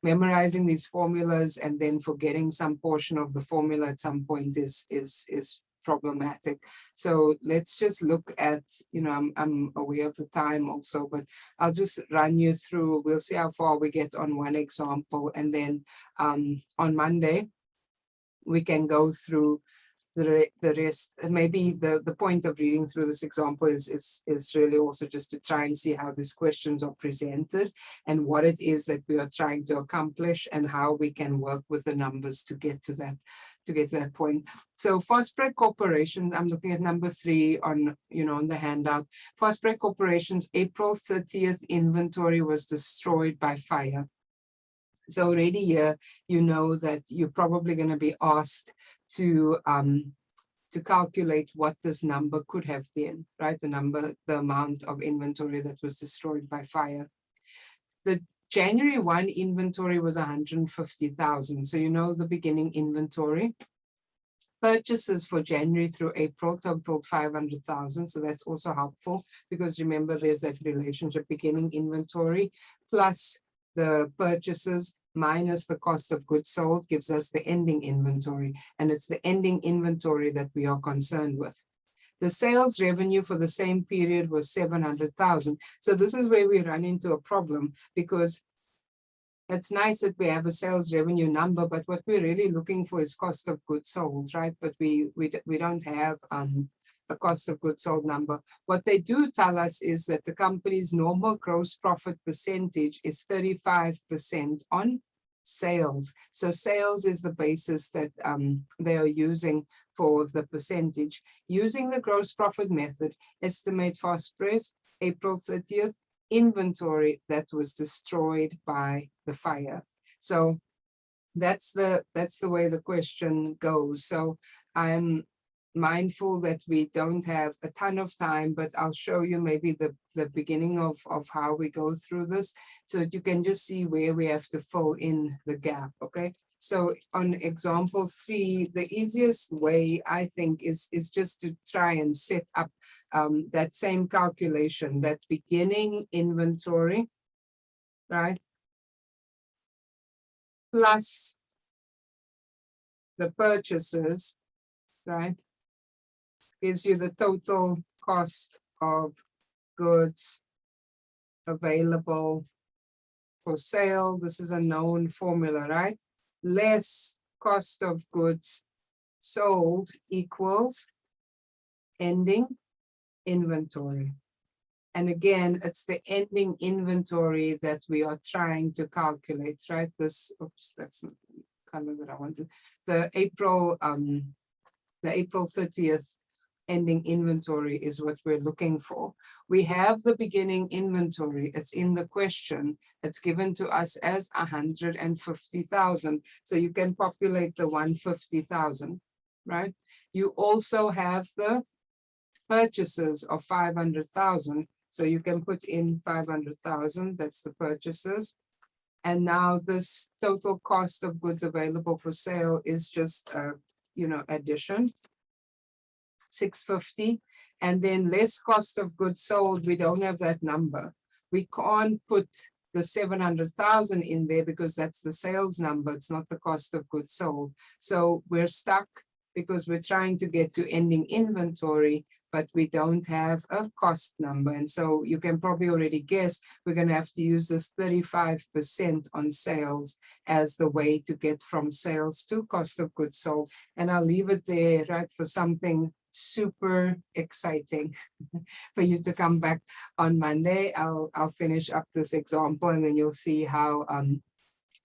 memorizing these formulas and then forgetting some portion of the formula at some point is problematic. So let's just look at, I'm aware of the time also, but I'll just run you through. We'll see how far we get on one example, and then on Monday we can go through the rest. And maybe the point of reading through this example is really also just to try and see how these questions are presented and what it is that we are trying to accomplish and how we can work with the numbers to get to that point. So Fastbreak Corporation, I'm looking at number 3 on on the handout. Fastbreak Corporation's April 30th inventory was destroyed by fire. So already here, that you're probably going to be asked to calculate what this number could have been, right? The amount of inventory that was destroyed by fire. The January 1 inventory was 150,000. So the beginning inventory. Purchases for January through April totaled 500,000. So that's also helpful, because remember, there's that relationship, beginning inventory plus the purchases minus the cost of goods sold gives us the ending inventory. And it's the ending inventory that we are concerned with. The sales revenue for the same period was 700,000. So this is where we run into a problem, because it's nice that we have a sales revenue number, but what we're really looking for is cost of goods sold, right? But we don't have a cost of goods sold number. What they do tell us is that the company's normal gross profit percentage is 35% on sales. So sales is the basis that they are using for the percentage. Using the gross profit method, estimate Fastbreak April 30th inventory that was destroyed by the fire. So that's the way the question goes. So mindful that we don't have a ton of time, but I'll show you maybe the beginning of how we go through this, so that you can just see where we have to fill in the gap, okay? So on example 3, the easiest way I think is just to try and set up that same calculation, that beginning inventory, right? Plus the purchases, right? Gives you the total cost of goods available for sale. This is a known formula, right? Less cost of goods sold equals ending inventory. And again, it's the ending inventory that we are trying to calculate, right? This, oops, that's not the color that I wanted. The April 30th ending inventory is what we're looking for. We have the beginning inventory. It's in the question. It's given to us as 150,000. So you can populate the 150,000, right? You also have the purchases of 500,000. So you can put in 500,000, that's the purchases. And now this total cost of goods available for sale is just addition. 650, and then less cost of goods sold, we don't have that number. We can't put the 700,000 in there because that's the sales number, it's not the cost of goods sold. So we're stuck because we're trying to get to ending inventory, but we don't have a cost number. And so you can probably already guess we're going to have to use this 35% on sales as the way to get from sales to cost of goods sold. And I'll leave it there, right, for something super exciting for you to come back on Monday. I'll finish up this example and then you'll see how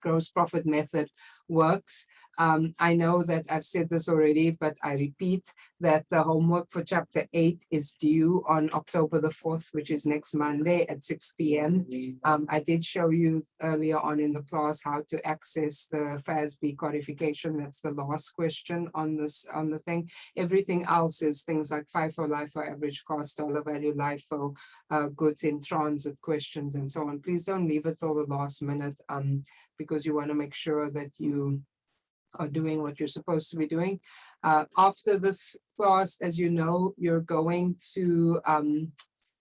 gross profit method works. I know that I've said this already, but I repeat that the homework for chapter 8 is due on October the 4th, which is next Monday at 6 p.m. I did show you earlier on in the class how to access the FASB codification. That's the last question on the thing. Everything else is things like FIFO, LIFO, average cost, dollar value, LIFO, goods in transit questions, and so on. Please don't leave it till the last minute because you want to make sure that you are doing what you're supposed to be doing. After this class, as you know, you're going to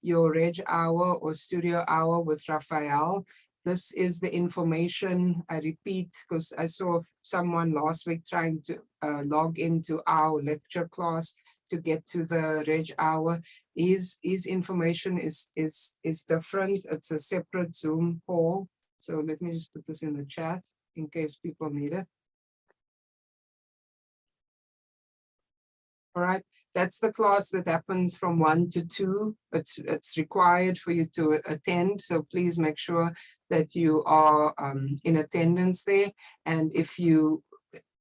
your reg hour or studio hour with Raphael. This is the information, I repeat, because I saw someone last week trying to log into our lecture class to get to the reg hour. His information is different. It's a separate Zoom call. So let me just put this in the chat in case people need it. All right, that's the class that happens from 1 to 2. It's required for you to attend. So please make sure that you are in attendance there. And if you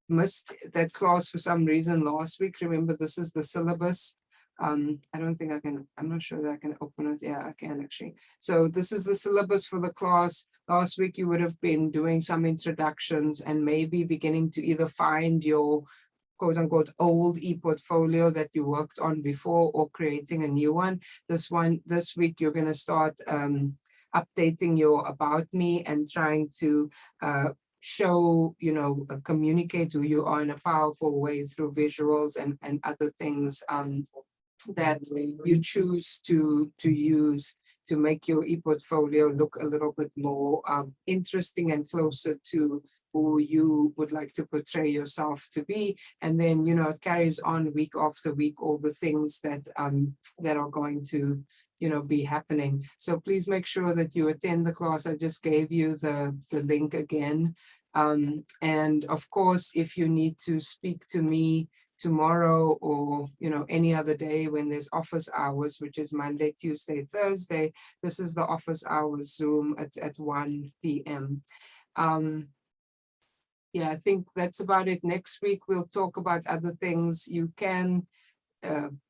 missed that class for some reason last week, remember this is the syllabus. I don't think I can, I'm not sure that I can open it. Yeah, I can actually. So this is the syllabus for the class. Last week you would have been doing some introductions and maybe beginning to either find your quote unquote old e-portfolio that you worked on before or creating a new one. This week you're going to start updating your about me and trying to show, communicate who you are in a powerful way through visuals and other things that you choose to use to make your e-portfolio look a little bit more interesting and closer to who you would like to portray yourself to be. And then, it carries on week after week, all the things that that are going to, be happening. So please make sure that you attend the class. I just gave you the link again. And of course, if you need to speak to me tomorrow or, any other day when there's office hours, which is Monday, Tuesday, Thursday, this is the office hours Zoom. It's at 1 p.m. Yeah, I think that's about it. Next week, we'll talk about other things. You can,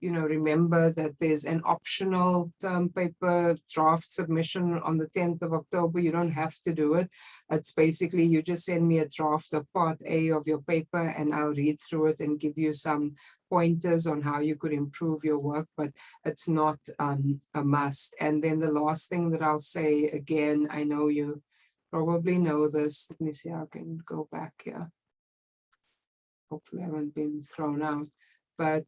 remember that there's an optional term paper draft submission on the 10th of October. You don't have to do it. It's basically, you just send me a draft of part A of your paper and I'll read through it and give you some pointers on how you could improve your work, but it's not a must. And then the last thing that I'll say, again, I know you probably know this. Let me see how I can go back here. Hopefully I haven't been thrown out, but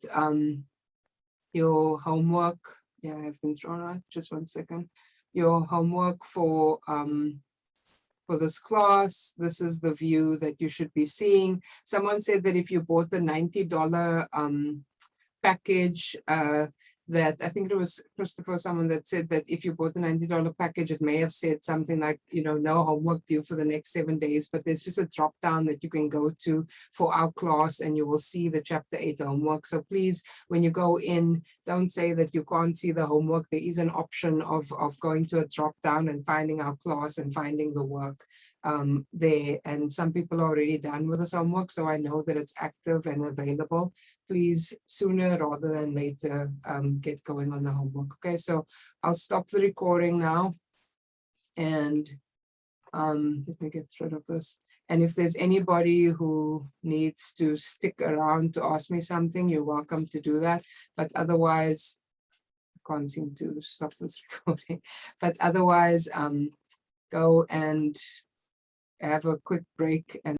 your homework, yeah, I've been thrown out, just 1 second. Your homework for this class, this is the view that you should be seeing. Someone said that if you bought the $90 package, that I think it was Christopher, someone that said that if you bought the $90 package, it may have said something like, you know, no homework due for the next 7 days, but there's just a drop down that you can go to for our class and you will see the chapter 8 homework. So please, when you go in, don't say that you can't see the homework. There is an option of going to a drop down and finding our class and finding the work there. And some people are already done with this homework, so I know that it's active and available. Please, sooner rather than later, get going on the homework. Okay, so I'll stop the recording now and let me get rid of this. And if there's anybody who needs to stick around to ask me something, you're welcome to do that. But otherwise, I can't seem to stop this recording. But otherwise, go and have a quick break and